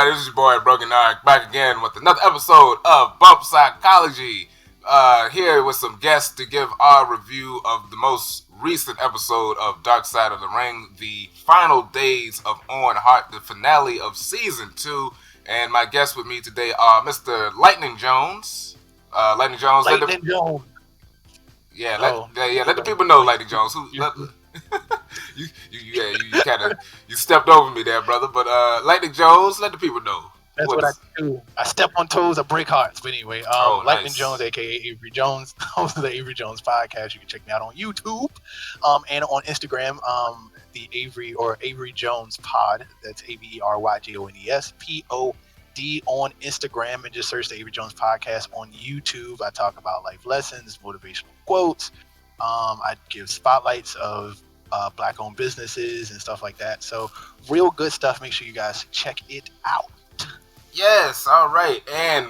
everybody? This is your boy BrogiNaric back again with another episode of BUMP PSYCHOLOGY. Here with some guests to give our review of the most recent episode of Dark Side of the Ring, the final days of Owen Hart, the finale of Season 2. And my guests with me today are Mr. Lightning Jones. Lightning Jones. Jones. Yeah, let the people know, Lightning Jones. You kind of stepped over me there, brother. But Lightning Jones, let the people know. That's what I do. I step on toes, I break hearts. But anyway, Lightning Jones, aka Avery Jones, host of the Avery Jones podcast. You can check me out on YouTube, and on Instagram, the Avery Jones Pod. That's AveryJones POD on Instagram, and just search the Avery Jones podcast on YouTube. I talk about life lessons, motivational quotes. I give spotlights of Black-owned businesses and stuff like that. So real good stuff. Make sure you guys check it out. Yes, all right. And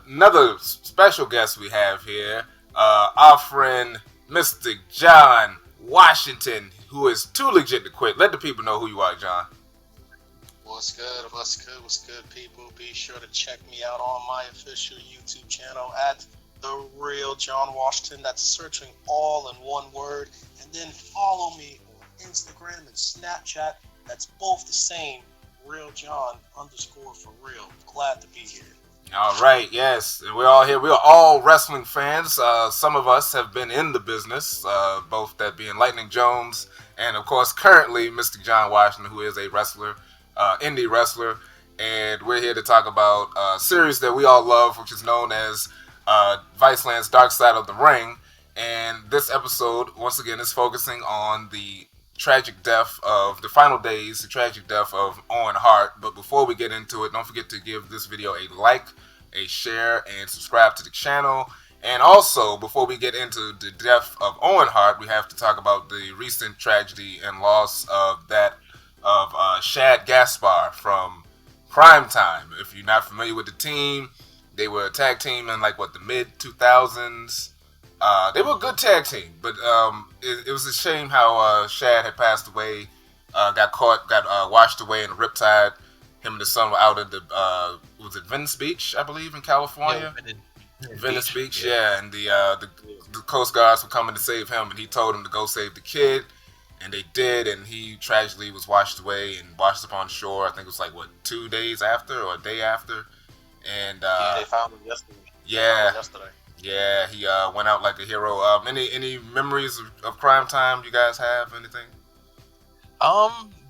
another special guest we have here, our friend Mr. John Washington, who is too legit to quit. Let the people know who you are, John. What's good, people? Be sure to check me out on my official YouTube channel at The Real John Washington. That's searching all in one word. And then follow me on Instagram and Snapchat. That's both the same. Real John _for real. Glad to be here. All right, yes, we're all here. We are all wrestling fans. Some of us have been in the business, both that being Lightning Jones and, of course, currently Mr. John Washington, who is a wrestler, indie wrestler. And we're here to talk about a series that we all love, which is known as Viceland's Dark Side of the Ring. And this episode, once again, is focusing on the tragic death of the final days, the tragic death of Owen Hart. But before we get into it, don't forget to give this video a like, a share, and subscribe to the channel. And also, before we get into the death of Owen Hart, we have to talk about the recent tragedy and loss of Shad Gaspar from Prime Time. If you're not familiar with the team, they were a tag team in the mid 2000s. They were a good tag team, but it was a shame how Shad had passed away, got washed away in a riptide. Him and his son were out at the was it Venice Beach, I believe, in California. Yeah, Venice Beach, yeah. And the Coast Guards were coming to save him, and he told them to go save the kid, and they did. And he tragically was washed away and washed up on shore. I think it was 2 days after or a day after, and they found him yesterday. Yeah, he went out like a hero. Any memories of Prime Time you guys have? Anything?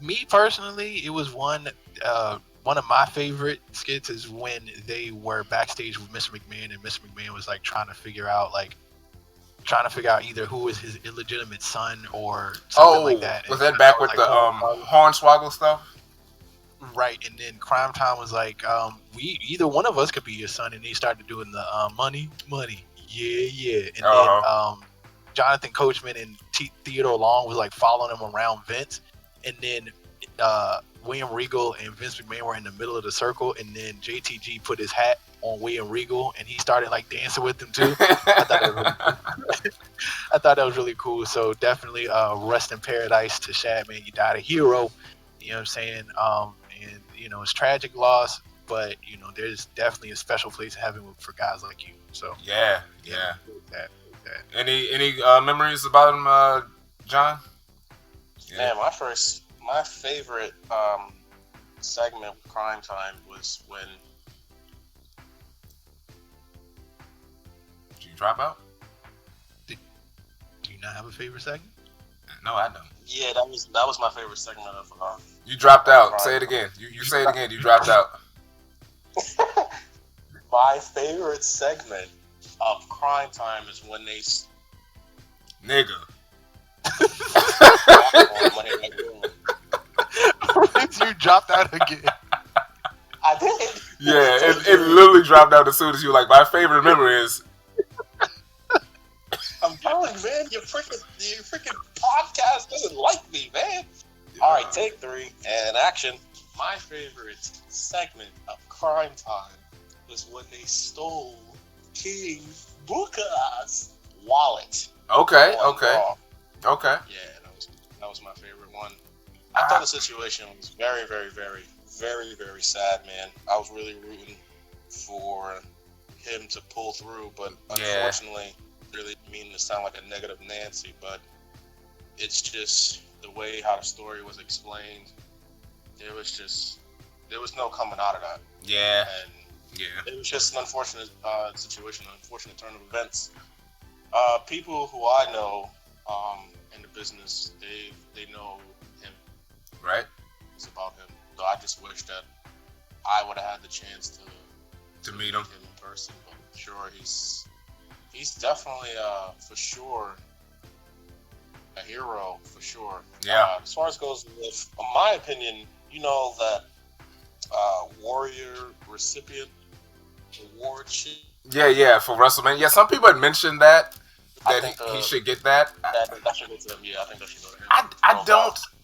Me personally, it was one of my favorite skits is when they were backstage with Mr. McMahon, and Mr. McMahon was trying to figure out either who was his illegitimate son or something like that. Was that back with the Hornswoggle stuff? Right, and then Crime Time was we either one of us could be your son, and he started doing the money, yeah, and then Jonathan Coachman and Theodore Long was following him around Vince, and then William Regal and Vince McMahon were in the middle of the circle, and then JTG put his hat on William Regal, and he started dancing with them too. I thought that was really cool. So definitely rest in paradise to Shad, man. You died a hero. You know what I'm saying? And it's tragic loss, but there's definitely a special place in heaven for guys like you. So yeah. That. Any memories about him, John? Yeah. Man, my favorite segment with Crime Time was when. Did you drop out? Do you not have a favorite segment? No, I don't. Yeah, that was my favorite segment of. You dropped out. Say it again. You say it again. You dropped out. My favorite segment of Crime Time is when they. Nigga. You dropped out again. I did. Yeah, it literally dropped out as soon as you were my favorite memory is. I'm telling you, man, your freaking podcast doesn't like me, man. Yeah. All right, take 3 and action. My favorite segment of Crime Time was when they stole King Booker's wallet. Okay. Yeah, that was my favorite one. I thought the situation was very, very, very, very, very sad, man. I was really rooting for him to pull through, but unfortunately, really mean to sound like a negative Nancy, but it's just the way how the story was explained. There was no coming out of that. Yeah. And it was just an unfortunate situation, an unfortunate turn of events. People who I know in the business, they know him. Right. It's about him. So I just wish that I would have had the chance to meet him in person. But sure, he's definitely for sure a hero for sure. Yeah. As far as goes with, in my opinion, you know that Warrior recipient award sheet. Yeah, for Wrestlemania. Yeah, some people had mentioned that he should get that. That should go to him. Yeah, I think that should go to him.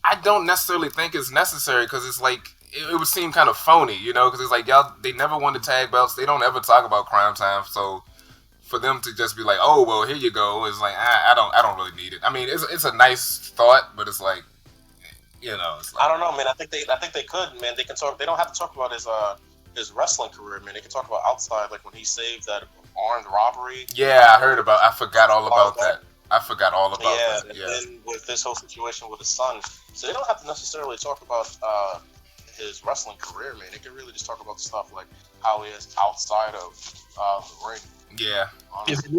I don't necessarily think it's necessary because it's like it would seem kind of phony, you know, because it's like y'all they never won the tag belts. They don't ever talk about Crime Time, so for them to just be like, oh well, here you go, is like I don't really need it. I mean, it's a nice thought, but it's like, you know, it's like, I don't know, man. I think they could, man. They can talk. They don't have to talk about his wrestling career, man. They can talk about outside, like when he saved that armed robbery. Yeah, I forgot all about that. Yeah, that. And then with this whole situation with his son, so they don't have to necessarily talk about his wrestling career, man. They can really just talk about the stuff like how he is outside of the ring. Yeah. Honestly. If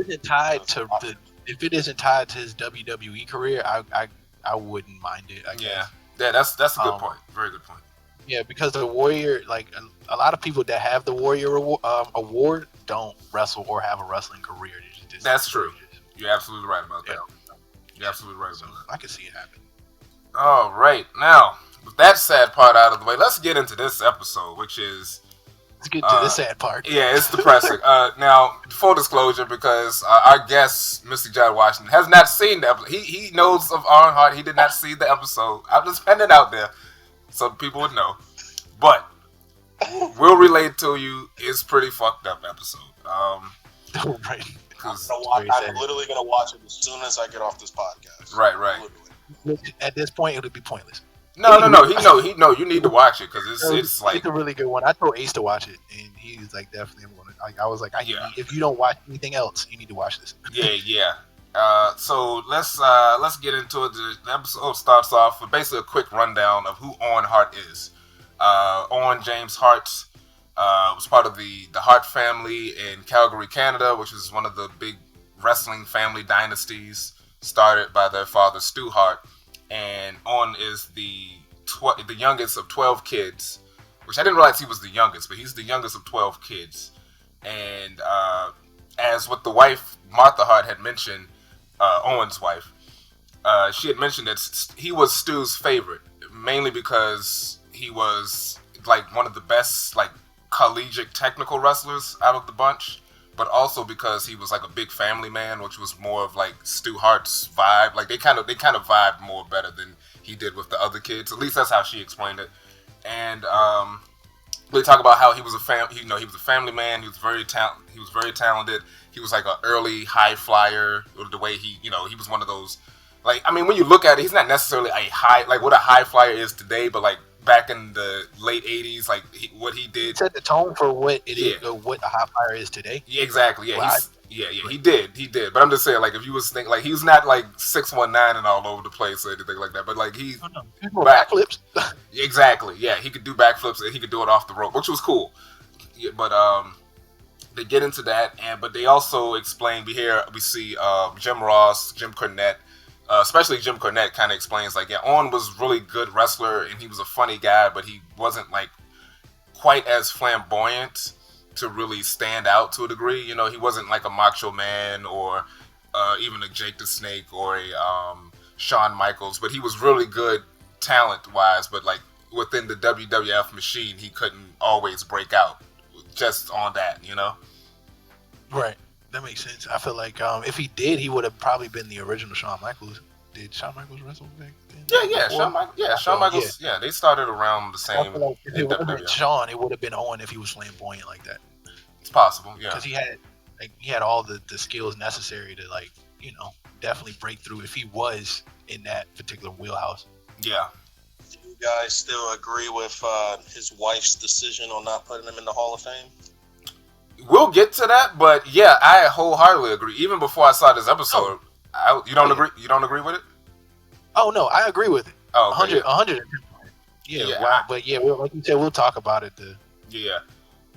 it isn't tied to his WWE career, I wouldn't mind it. I guess. Yeah, that's a good point. Very good point. Yeah, because the Warrior, like a lot of people that have the Warrior award don't wrestle or have a wrestling career. That's true. You're absolutely right about that. You're absolutely right about that. I can see it happen. All right, now with that sad part out of the way, let's get into this episode, which is. Let's get to the sad part. Yeah, it's depressing. Now, full disclosure, because our guest, Mr. John Washington, has not seen the episode. He knows of Owen Hart. He did not see the episode. I'm just putting it out there so people would know. But we'll relay it to you. It's pretty fucked up episode. Right. I'm literally going to watch it as soon as I get off this podcast. Right. Literally. At this point, it would be pointless. No. You need to watch it because it's like it's a really good one. I told Ace to watch it, and he's like, definitely, I'm gonna. Like, I was like, if you don't watch anything else, you need to watch this. Yeah. So let's get into it. The episode starts off with basically a quick rundown of who Owen Hart is. Owen James Hart was part of the Hart family in Calgary, Canada, which is one of the big wrestling family dynasties started by their father Stu Hart. And Owen is the youngest of 12 kids, which I didn't realize he was the youngest, but he's the youngest of 12 kids. And as what the wife, Martha Hart, had mentioned, Owen's wife, she had mentioned that he was Stu's favorite, mainly because he was like one of the best like collegiate technical wrestlers out of the bunch, but also because he was like a big family man, which was more of like Stu Hart's vibe. Like they kind of vibed more better than he did with the other kids. At least that's how she explained it. And they talk about how he was a family man. He was very talented. He was like an early high flyer. The way he was one of those. Like, I mean, when you look at it, he's not necessarily a high, like what a high flyer is today, but like back in the late 80s, like what he did set the tone for what it is, what a high flyer is today. Yeah, exactly. Yeah, he did. But I'm just saying, like, if you was thinking, like, he's not like 619 and all over the place or anything like that. But like he's backflips. Exactly. Yeah, he could do backflips and he could do it off the rope, which was cool. Yeah, but they get into that, but they also explain. We see Jim Ross, Jim Cornette. Especially Jim Cornette kind of explains like, Owen was really good wrestler and he was a funny guy, but he wasn't like quite as flamboyant to really stand out to a degree. You know, he wasn't like a Macho Man or even a Jake the Snake or a Shawn Michaels, but he was really good talent-wise, but like within the WWF machine, he couldn't always break out just on that, you know? Right. That makes sense. I feel like if he did, he would have probably been the original Shawn Michaels. Did Shawn Michaels wrestle back then? Yeah. Shawn Michaels. Yeah, they started around the same. Like if it wasn't Shawn, it would have been Owen if he was flamboyant like that. It's possible, yeah. Because he had all the skills necessary to definitely break through if he was in that particular wheelhouse. Yeah. Do you guys still agree with his wife's decision on not putting him in the Hall of Fame? We'll get to that, but yeah, I wholeheartedly agree. Even before I saw this episode, you don't agree? You don't agree with it? Oh no, I agree with it. Oh, okay, 100. Yeah, but yeah, like you said, we'll talk about it. Yeah,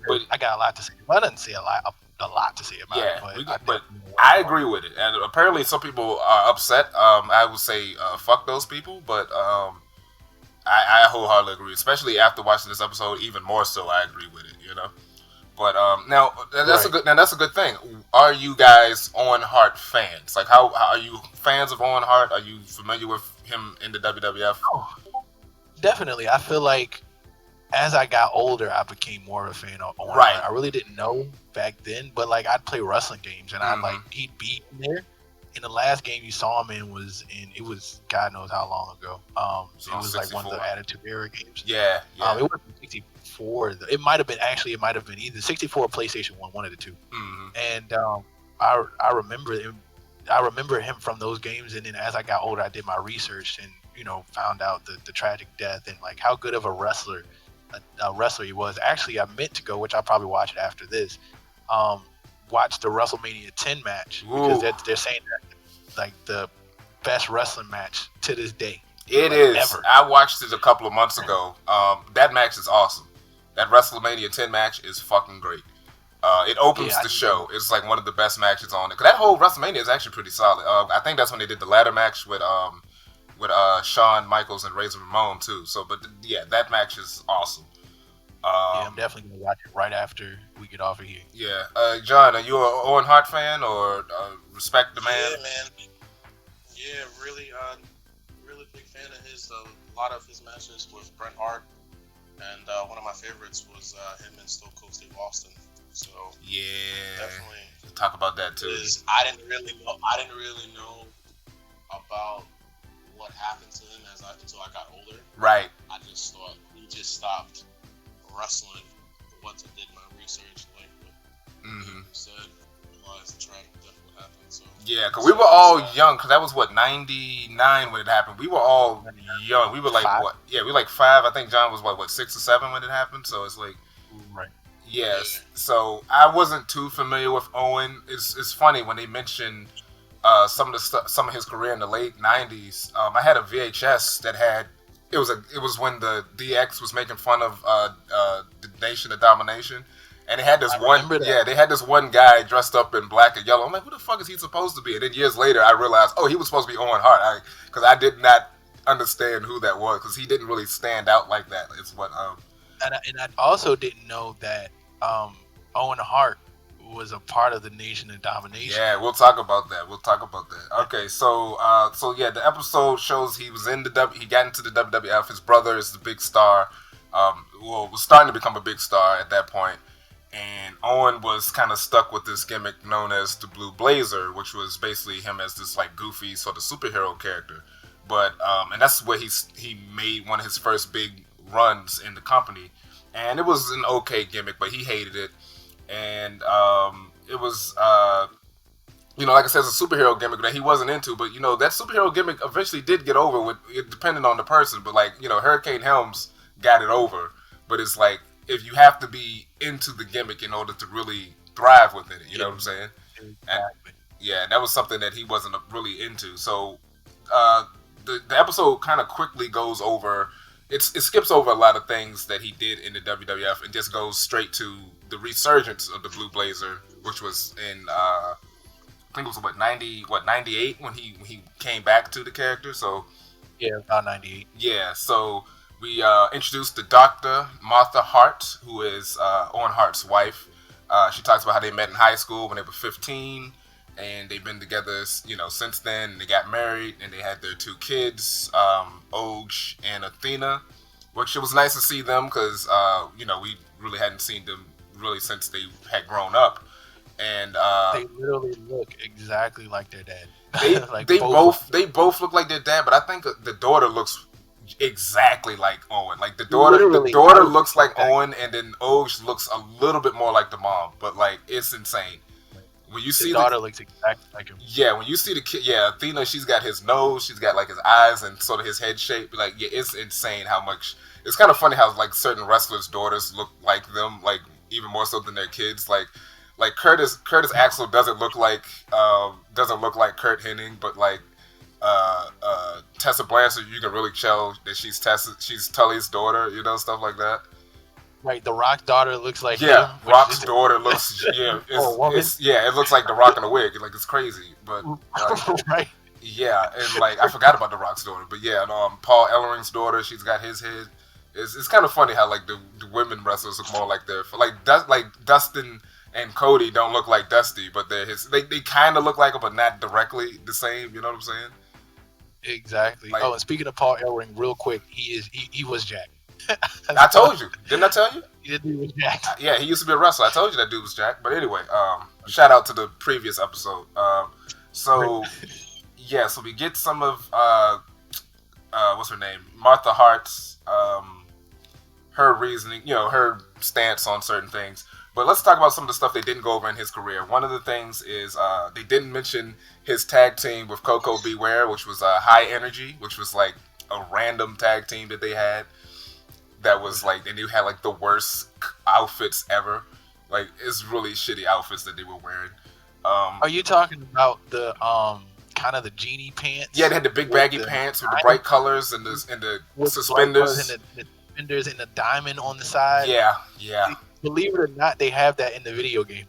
but I got a lot to say. Well, I didn't say a lot to say about it. But I agree with it, and apparently some people are upset. I would say fuck those people, but I wholeheartedly agree, especially after watching this episode. Even more so, I agree with it. You know. But now that's a good thing. Are you guys Owen Hart fans? Like, how are you fans of Owen Hart? Are you familiar with him in the WWF? Oh, definitely. I feel like as I got older, I became more of a fan of Owen Hart. I really didn't know back then, but like I'd play wrestling games, and he'd be in there. And the last game you saw him in was God knows how long ago. It was 64. Like one of the Attitude Era games. Yeah. It wasn't 64. It might have been either 64 or PlayStation 1, one of the two. Mm-hmm. And I remember him from those games. And then as I got older, I did my research and found out the tragic death and like how good of a wrestler he was. Actually, I meant to go, which I'll probably watch it after this. Watch the WrestleMania 10 match because they're saying that like the best wrestling match to this day. It is. Ever. I watched it a couple of months ago. That match is awesome. That WrestleMania 10 match is fucking great. It opens the show. It's like one of the best matches on it. Cause that whole WrestleMania is actually pretty solid. I think that's when they did the ladder match with Shawn Michaels and Razor Ramon too. So, but yeah, that match is awesome. I'm definitely gonna watch it right after we get off of here. Yeah, John, are you an Owen Hart fan or respect the man? Yeah, man. Yeah, really big fan of his. A lot of his matches with Bret Hart, and one of my favorites was him and Stone Cold Steve Austin. So yeah, definitely talk about that too. I didn't really know about what happened to him until I got older. Right. I just thought he just stopped wrestling. Once I did my research, like what said, realized the tragic death what happened. So yeah, because we were all young. Because that was what 99 when it happened. We were all young. We were like 5. What? Yeah, we were like 5. I think John was what 6 or 7 when it happened. So it's like right. Yes. Yeah. So I wasn't too familiar with Owen. It's funny when they mentioned some of his career in the late 90s. I had a VHS that had. It was when the DX was making fun of the Nation of Domination, and they had this they had this one guy dressed up in black and yellow. I'm like, who the fuck is he supposed to be? And then years later, I realized, he was supposed to be Owen Hart, because I did not understand who that was, because he didn't really stand out like that. It's what and I also didn't know that Owen Hart was a part of the Nation of Domination. Yeah, we'll talk about that. Okay, so yeah, the episode shows he was in he got into the WWF. His brother is the big star. Was starting to become a big star at that point. And Owen was kind of stuck with this gimmick known as the Blue Blazer, which was basically him as this like goofy sort of superhero character. But and that's where he made one of his first big runs in the company. And it was an okay gimmick, but he hated it. And it was, like I said, it's a superhero gimmick that he wasn't into. But, that superhero gimmick eventually did get over with, it depending on the person. But, Hurricane Helms got it over. But it's like, if you have to be into the gimmick in order to really thrive within it, you know what I'm saying? Exactly. And that was something that he wasn't really into. So the episode kind of quickly goes over. It skips over a lot of things that he did in the WWF and just goes straight to the resurgence of the Blue Blazer, which was in I think it was 98 when he came back to the character. So yeah, about 98. Yeah, so we introduced the Dr. Martha Hart, who is Owen Hart's wife. She talks about how they met in high school when they were 15, and they've been together, since then. And they got married, and they had their 2 kids, Oge and Athena, which it was nice to see them because, we really hadn't seen them really since they had grown up. And they literally look exactly like their dad. They both look like their dad, but I think the daughter looks exactly like Owen. Like the daughter looks like Owen, and then Oge looks a little bit more like the mom. But it's insane. when you His see daughter looks exactly like him. Yeah, when you see the kid, yeah, Athena, she's got his nose, she's got like his eyes and sort of his head shape. Like, yeah, it's insane how much. It's kind of funny how like certain wrestlers' daughters look like them, like even more so than their kids. Like Curtis Axel doesn't look like Kurt Hennig, but like Tessa Blanchard, you can really tell that she's Tully's daughter, you know, stuff like that. Right, The Rock's daughter looks like Yeah, him. Rock's daughter looks it looks like The Rock in a wig, like it's crazy, but like, right. Yeah, and like I forgot about The Rock's daughter, but yeah, and, Paul Ellering's daughter, she's got his head. It's kind of funny how like the women wrestlers look more like like Dustin and Cody don't look like Dusty, but they kind of look like him, but not directly the same. You know what I'm saying? Exactly. Like, and speaking of Paul Ellering, real quick, he was Jack. I told you, didn't I tell you? He was Jack. Yeah, he used to be a wrestler. I told you that dude was Jack. But anyway, shout out to the previous episode. So we get some of what's her name, Martha Hart's her reasoning, her stance on certain things. But let's talk about some of the stuff they didn't go over in his career. One of the things is they didn't mention his tag team with Coco Beware, which was High Energy, which was like a random tag team that they had. That was like, and they had like the worst outfits ever. Like, it's really shitty outfits that they were wearing. Are you talking about the kind of the genie pants? Yeah, they had the big baggy pants with the bright colors and the suspenders. And the suspenders and the diamond on the side. Yeah. Believe it or not, they have that in the video game.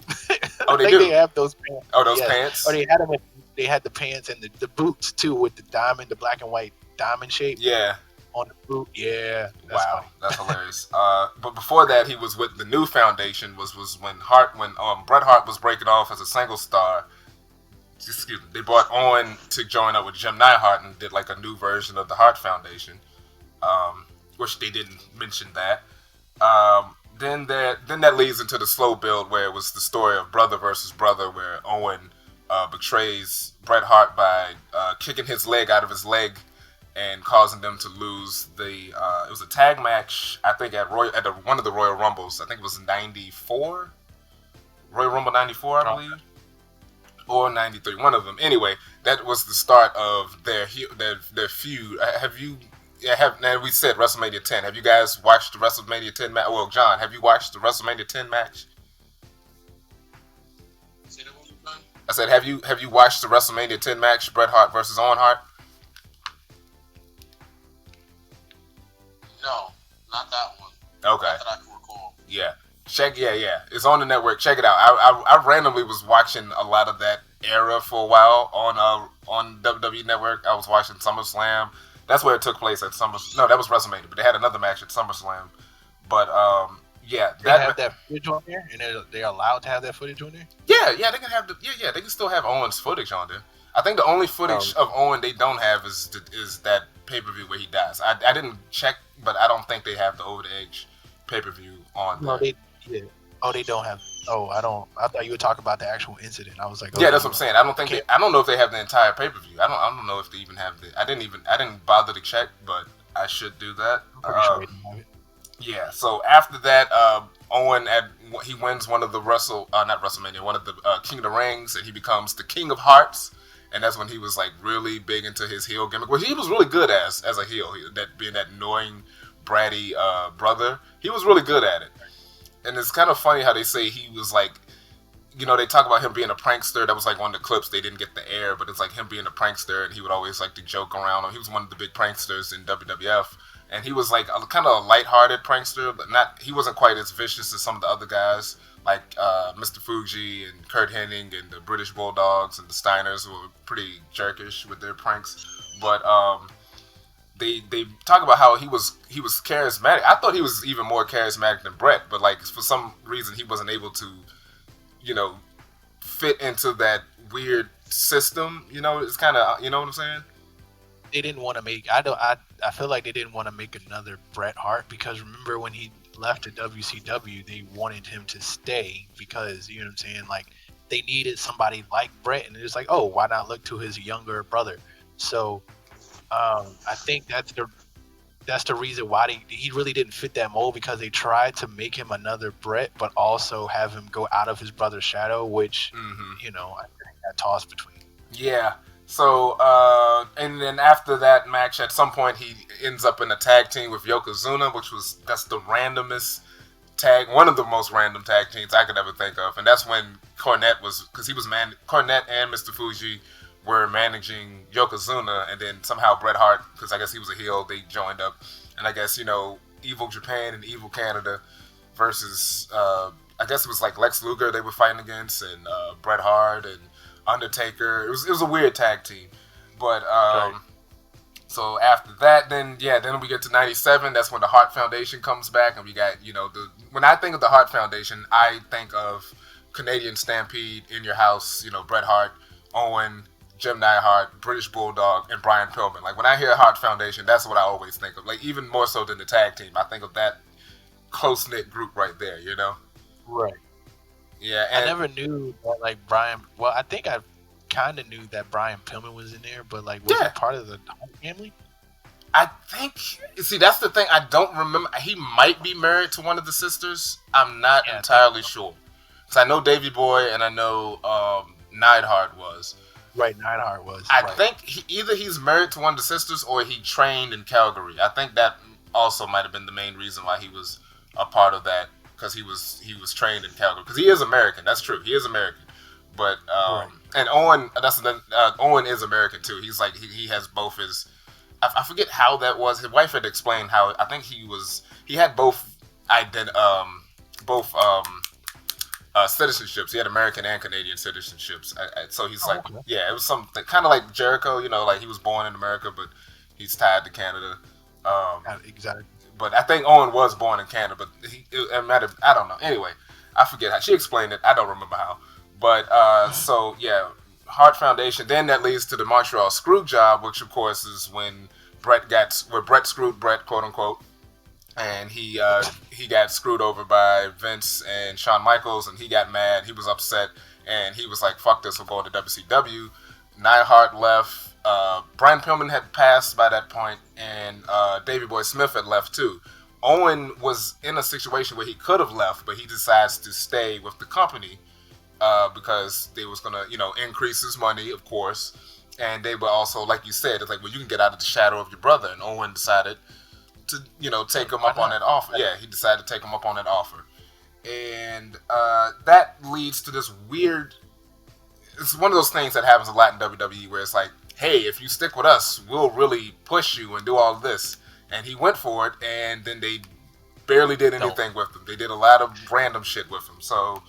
Oh, they do? do? They have those pants. Oh, those pants? Or they had them. They had the pants and the boots too, with the diamond, the black and white diamond shape. Yeah. On the boot. Yeah. Wow, that's hilarious. But before that, he was with the New Foundation. Was when Bret Hart was breaking off as a single star. Excuse me. They brought Owen to join up with Jim Neidhart and did like a new version of the Hart Foundation, which they didn't mention that. Then that leads into the slow build where it was the story of brother versus brother, where Owen betrays Bret Hart by kicking his leg out of his leg and causing them to lose it was a tag match, I think at one of the Royal Rumbles. I think it was 94, Royal Rumble 94, I believe, or 93, one of them. Anyway, that was the start of their feud. Now we said WrestleMania 10. Have you guys watched the WrestleMania 10 match? Well, John, have you watched the WrestleMania 10 match? I said, have you watched the WrestleMania 10 match, Bret Hart versus Owen Hart? No, not that one. Okay. Not that I can recall. Yeah. Yeah. It's on the network. Check it out. I randomly was watching a lot of that era for a while on WWE Network. I was watching SummerSlam. That's where it took place at SummerSlam. No, that was WrestleMania, but they had another match at SummerSlam. But yeah, they have that footage on there, and they're allowed to have that footage on there. Yeah, they can have they can still have Owen's footage on there. I think the only footage of Owen they don't have is that pay-per-view where he dies. I didn't check, but I don't think they have the Over the Edge pay-per-view on there. They don't have. I thought you would talk about the actual incident. I was like, yeah, that's what I'm saying. I don't know if they have the entire pay-per-view. I don't know if they even have the. I didn't bother to check, but I should do that. I'm pretty sure they have it. Yeah. So after that, Owen he wins one of the not WrestleMania, one of the King of the Rings, and he becomes the King of Hearts. And that's when he was like really big into his heel gimmick, which he was really good as a heel. Being that annoying, bratty brother, he was really good at it. And it's kind of funny how they say he was like, they talk about him being a prankster. That was like one of the clips they didn't get the air, but it's like him being a prankster, and he would always like to joke around. He was one of the big pranksters in WWF, and he was like kind of a lighthearted prankster, but he wasn't quite as vicious as some of the other guys, like Mr. Fuji and Kurt Hennig and the British Bulldogs and the Steiners, who were pretty jerkish with their pranks. But they talk about how he was charismatic. I thought he was even more charismatic than Bret, but like for some reason he wasn't able to, fit into that weird system. It's kind of, you know what I'm saying? They didn't want to make. I feel like they didn't want to make another Bret Hart, because remember when he left to WCW, they wanted him to stay because, you know what I'm saying, like they needed somebody like Bret, and it's like, oh, why not look to his younger brother? So I think that's the reason why he really didn't fit that mold, because they tried to make him another Brett, but also have him go out of his brother's shadow, which I got tossed between. Yeah. So and then after that match, at some point he ends up in a tag team with Yokozuna, that's the randomest one of the most random tag teams I could ever think of, and that's when Cornette Cornette and Mr. Fuji were managing Yokozuna, and then somehow Bret Hart, because I guess he was a heel, they joined up, and I guess Evil Japan and Evil Canada versus I guess it was like Lex Luger they were fighting against, and Bret Hart and Undertaker. It was a weird tag team, but so after that, then we get to '97. That's when the Hart Foundation comes back, and we got when I think of the Hart Foundation, I think of Canadian Stampede, In Your House, Bret Hart, Owen, Jim Neidhart, British Bulldog, and Brian Pillman. Like when I hear Hart Foundation, that's what I always think of. Like even more so than the tag team, I think of that close knit group right there. Right. Yeah, and I never knew that, like, Brian. Well, I think I kind of knew that Brian Pillman was in there, but like, was he part of the Hart family? I think. See, that's the thing. I don't remember. He might be married to one of the sisters. I'm not entirely sure. Because I know Davey Boy and I know Neidhart was. Right, Neidhart was. I think either he's married to one of the sisters or he trained in Calgary. I think that also might have been the main reason why he was a part of that. Because he was trained in Calgary. Because he is American. That's true. He is American. But and Owen, Owen is American too. He's like he has both his. I forget how that was. His wife had explained how. I think he had both citizenships. He had American and Canadian citizenships. So he's like, it was something kind of like Jericho. Like he was born in America, but he's tied to Canada. Exactly. But I think Owen was born in Canada, but I don't know. Anyway, I forget how she explained it. I don't remember how. But Hart Foundation. Then that leads to the Montreal Screwjob, which of course is when Bret screwed Bret, quote unquote, and he got screwed over by Vince and Shawn Michaels, and he got mad. He was upset, and he was like, "Fuck this! I'm going to WCW." Neidhart left. Brian Pillman had passed by that point, and Davey Boy Smith had left too. Owen was in a situation where he could have left, but he decides to stay with the company because they was gonna, increase his money, of course, and they were also, like you said, it's like, well, you can get out of the shadow of your brother, and Owen decided to, take him up on that offer. Yeah, he decided to take him up on that offer, and that leads to this weird. It's one of those things that happens a lot in WWE where it's like, hey, if you stick with us, we'll really push you and do all of this. And he went for it, and then they barely did anything with him. They did a lot of random shit with him. So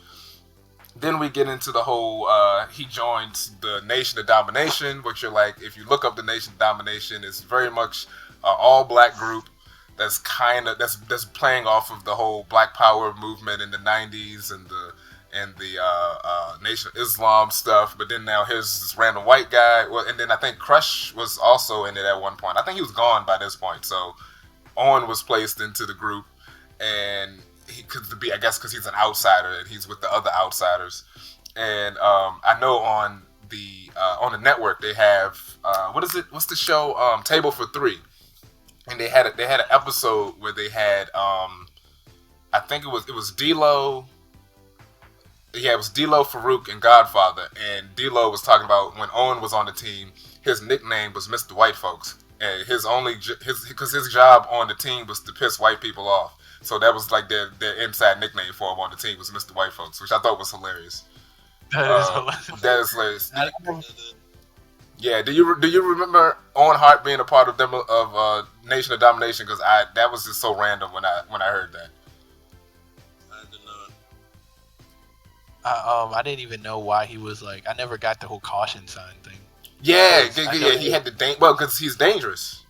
then we get into the whole, he joins the Nation of Domination, which you're like, if you look up the Nation of Domination, it's very much an all-black group that's that's playing off of the whole Black Power movement in the 90s and the Nation of Islam stuff, but then now here's this random white guy. Well, and then I think Crush was also in it at one point. I think he was gone by this point. So Owen was placed into the group, and I guess because he's an outsider and he's with the other outsiders. And I know on the network they have what's the show? Table for Three, and they had an episode where they had I think it was D'Lo. Yeah, it was D'Lo, Farouk, and Godfather. And D'Lo was talking about when Owen was on the team, his nickname was Mr. White Folks, and because his job on the team was to piss white people off. So that was like their inside nickname for him on the team was Mr. White Folks, which I thought was hilarious. That is hilarious. Yeah, do you remember Owen Hart being a part of Nation of Domination? Because that was just so random when I heard that. I didn't even know why he was like. I never got the whole caution sign thing. Yeah, he had because he's dangerous.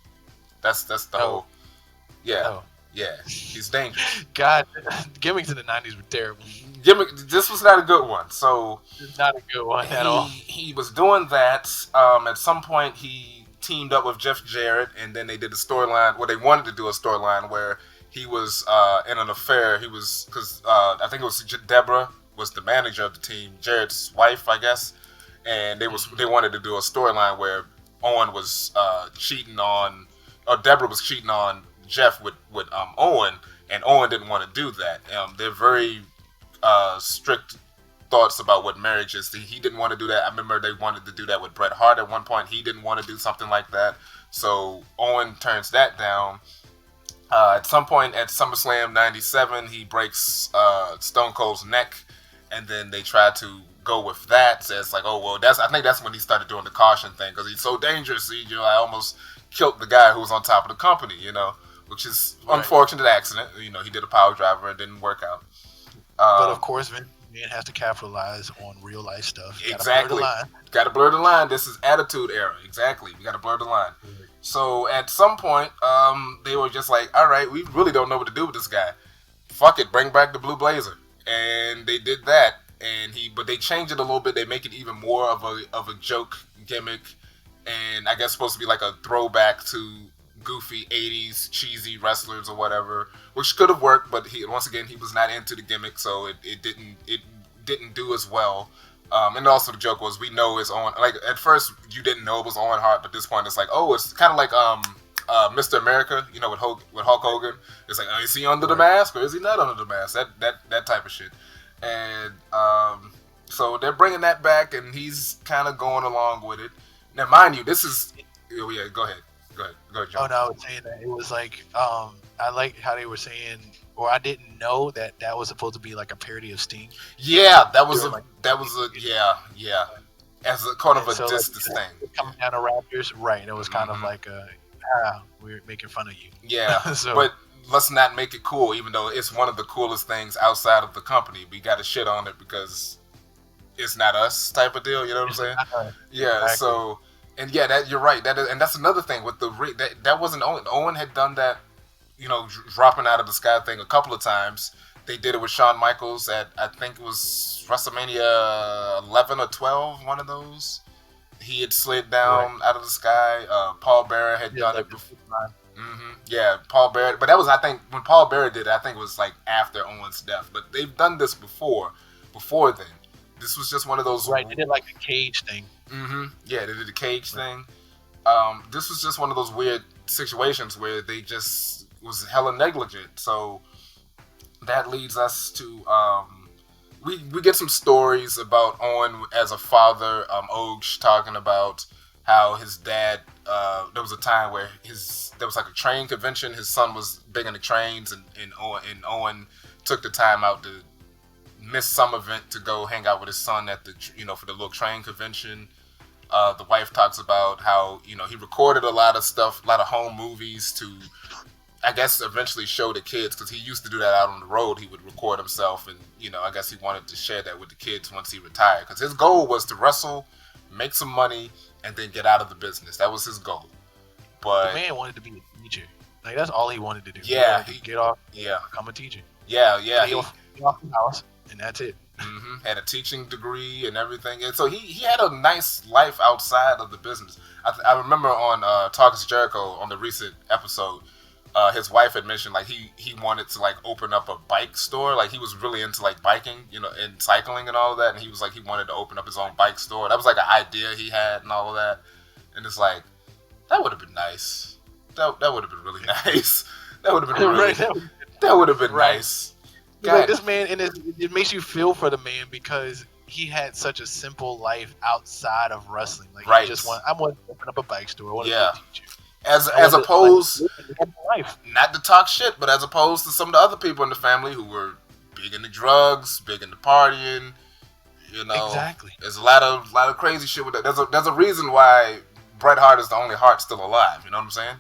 That's the whole. Yeah, yeah, he's dangerous. God, gimmicks in the '90s were terrible. This was not a good one. So not a good one at all. He was doing that. At some point, he teamed up with Jeff Jarrett, and then they did a storyline. Well, they wanted to do a storyline where he was in an affair. He was because I think it was Deborah was the manager of the team, Jarrett's wife, I guess, and they wanted to do a storyline where Owen was cheating on, or Deborah was cheating on Jeff with Owen, and Owen didn't want to do that. They're very strict thoughts about what marriage is. He didn't want to do that. I remember they wanted to do that with Bret Hart at one point. He didn't want to do something like that. So Owen turns that down. At some point at SummerSlam 97, he breaks Stone Cold's neck, and then they try to go with that. So it's like, oh, well, I think that's when he started doing the caution thing, because he's so dangerous. I almost killed the guy who was on top of the company, which is unfortunate accident. He did a power driver and didn't work out. But of course, Vince McMahon has to capitalize on real life stuff. Exactly. Got to blur the line. This is Attitude Era. Exactly. We got to blur the line. Mm-hmm. So at some point, they were just like, all right, we really don't know what to do with this guy. Fuck it, bring back the Blue Blazer. And they did that. But they changed it a little bit. They make it even more of a joke gimmick. And I guess supposed to be like a throwback to goofy 80s cheesy wrestlers or whatever, which could have worked, but he was not into the gimmick, so it didn't do as well. And also the joke was, we know it's Owen. Like at first you didn't know it was Owen Hart, but at this point it's like, oh, it's kind of like Mr. America, with Hulk Hogan. It's like, oh, is he under the mask or is he not under the mask? That type of shit. And so they're bringing that back, and he's kind of going along with it. Now, mind you, this is go ahead, John. Oh no, I was saying that it was like I like how they were saying, or I didn't know that was supposed to be like a parody of Sting. Yeah, that was yeah, as a kind of a distance thing. Coming down to Raptors, right? It was kind of like we're making fun of you. Yeah, but let's not make it cool, even though it's one of the coolest things outside of the company. We got to shit on it because it's not us type of deal. You know what I'm saying? Yeah. Exactly. So. And yeah, that you're right. And that's another thing with the that wasn't Owen. Owen had done that, dropping out of the sky thing a couple of times. They did it with Shawn Michaels at, I think it was Wrestlemania 11 or 12, one of those. He had slid down out of the sky. Paul Bearer had done it before. Mm-hmm. Yeah, Paul Bearer. But that was, I think, when Paul Bearer did it, I think it was like after Owen's death. But they've done this before then. This was just one of those. Right, they did like a cage thing. Mm-hmm. Yeah, they did the cage thing. This was just one of those weird situations where they just was hella negligent. So that leads us to we get some stories about Owen as a father. Oge talking about how his dad. There was a time where there was like a train convention. His son was big into trains, and Owen took the time out to miss some event to go hang out with his son at the for the little train convention. The wife talks about how he recorded a lot of stuff, a lot of home movies to, I guess, eventually show the kids, because he used to do that out on the road. He would record himself, and I guess he wanted to share that with the kids once he retired, because his goal was to wrestle, make some money, and then get out of the business. That was his goal. But the man wanted to be a teacher. Like that's all he wanted to do. Yeah, he get off. Yeah, become a teacher. Yeah. Get off the house, and that's it. Mm-hmm. Had a teaching degree and everything, and so he had a nice life outside of the business. I remember on Talk to Jericho on the recent episode, his wife had mentioned like he wanted to like open up a bike store. Like he was really into like biking, and cycling and all of that, and he was like he wanted to open up his own bike store. That was like an idea he had and all of that, and it's like that would have been nice. That would have been really nice. That would have been really, that would have been nice. Like this man, and it makes you feel for the man because he had such a simple life outside of wrestling. Like he just I want to open up a bike store. I want to be a teacher. As opposed, not to talk shit, but as opposed to some of the other people in the family who were big into drugs, big into partying. Exactly. There's a lot of crazy shit with that. There's a reason why Bret Hart is the only Hart still alive. You know what I'm saying?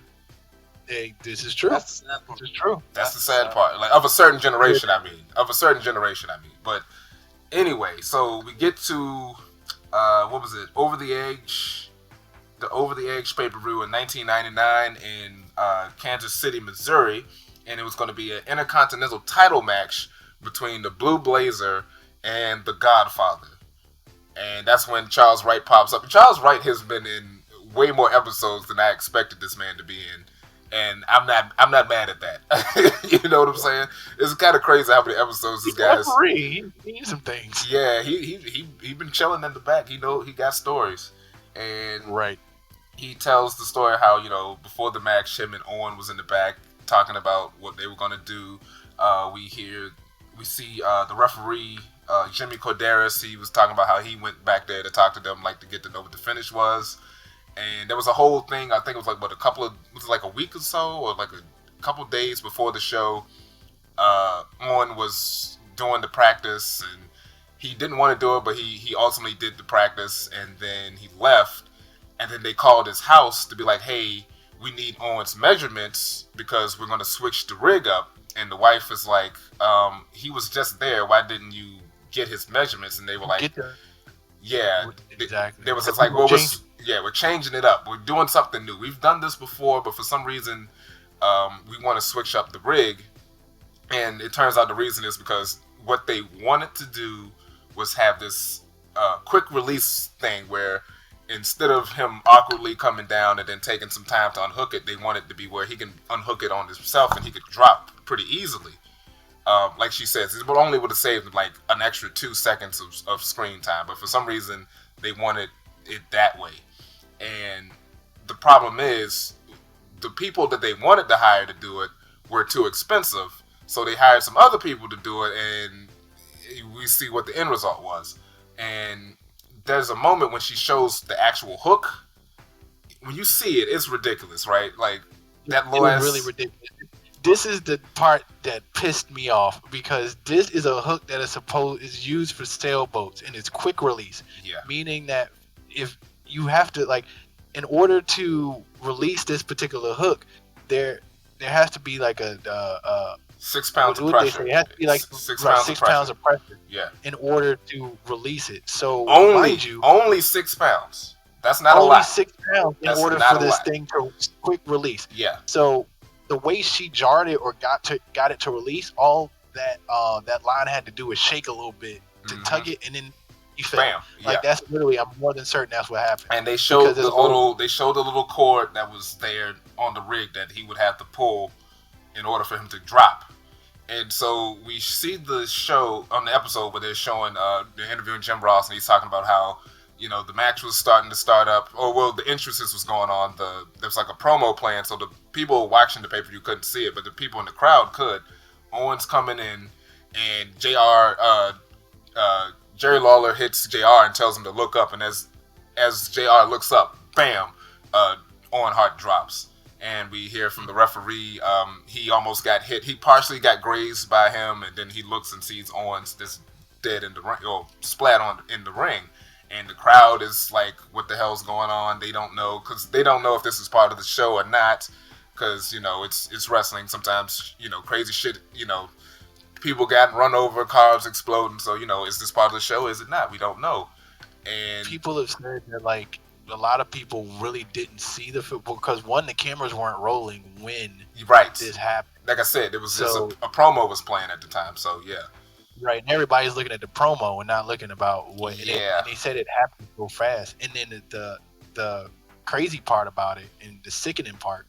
Hey, this is true. This is true. That's the sad part. Like of a certain generation, I mean. But anyway, so we get to what was it? Over the Edge pay-per-view in 1999 in Kansas City, Missouri, and it was going to be an intercontinental title match between the Blue Blazer and the Godfather. And that's when Charles Wright pops up. And Charles Wright has been in way more episodes than I expected this man to be in. And I'm not mad at that. You know what I'm saying? It's kind of crazy how many episodes this guy's. He needs some things. Yeah, he been chilling in the back. He got stories, and right. He tells the story how before the match, him and Owen was in the back talking about what they were going to do. We see the referee, Jimmy Corderas. He was talking about how he went back there to talk to them, like to get to know what the finish was. And there was a whole thing. I think it was like a week or so, or like a couple days before the show. Owen was doing the practice, and he didn't want to do it, but he ultimately did the practice, and then he left. And then they called his house to be like, hey, we need Owen's measurements because we're going to switch the rig up. And the wife is like, he was just there. Why didn't you get his measurements? And they were like, yeah. Exactly. They was just like, well, we're changing it up. We're doing something new. We've done this before, but for some reason, we want to switch up the rig. And it turns out the reason is because what they wanted to do was have this quick release thing where instead of him awkwardly coming down and then taking some time to unhook it, they want it to be where he can unhook it on himself and he could drop pretty easily. Like she says, it only would have saved like an extra 2 seconds of screen time, but for some reason they wanted it that way. And the problem is the people that they wanted to hire to do it were too expensive, so they hired some other people to do it, and we see what the end result was. And there's a moment when she shows the actual hook. When you see it, it's ridiculous, right? Like that little ass... really ridiculous. This is the part that pissed me off because this is a hook that is used for sailboats and it's quick release. Yeah. Meaning that if you have to, like, in order to release this particular hook, there has to be like a 6 pounds of pressure. It has to be like 6 pounds of pressure. Yeah. In order to release it. So only 6 pounds. That's not a lot. Only 6 pounds in order for this thing to quick release. Yeah. So the way she jarred it or got it to release, all that line had to do was shake a little bit to tug it, and then you fell. Bam. Like that's literally, I'm more than certain that's what happened. And they showed the little cord that was there on the rig that he would have to pull in order for him to drop. And so we see the show on the episode where they're showing, they're interviewing Jim Ross, and he's talking about how, the match was starting to start up. Oh, well, the entrances was going on. There was like a promo playing, so the people watching the pay-per-view couldn't see it, but the people in the crowd could. Owen's coming in, and Jerry Lawler hits JR and tells him to look up, and as JR looks up, bam, Owen Hart drops. And we hear from the referee, he almost got hit. He partially got grazed by him, and then he looks and sees Owens just dead in the ring, or splat in the ring. And the crowd is like, what the hell's going on? They don't know, because they don't know if this is part of the show or not, because, it's wrestling. Sometimes, crazy shit, people got run over, cars exploding. So, is this part of the show? Is it not? We don't know. And people have said that, like, a lot of people really didn't see the football because, one, the cameras weren't rolling when this happened. Like I said, it was just a promo was playing at the time. So, yeah. Right, and everybody's looking at the promo and not looking about what. Yeah. And they said it happened so fast. And then the crazy part about it and the sickening part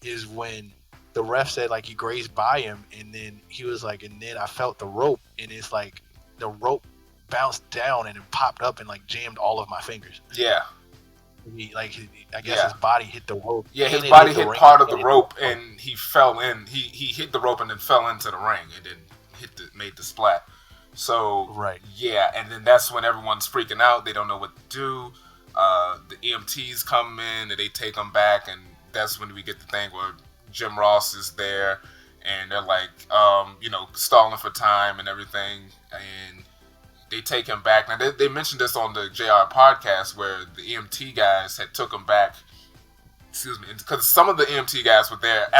is when the ref said like he grazed by him, and then he was like, and then I felt the rope, and it's like the rope bounced down and it popped up and like jammed all of my fingers. Yeah. I guess his body hit the rope. Yeah, his body hit part of the rope, and he fell in. He hit the rope and then fell into the ring, and then made the splat. So right. Yeah, and then that's when everyone's freaking out. They don't know what to do. The EMTs come in and they take them back, and that's when we get the thing where Jim Ross is there, and they're like, stalling for time and everything, and they take him back. Now they mentioned this on the JR podcast where the EMT guys had took him back. Excuse me, because some of the EMT guys were there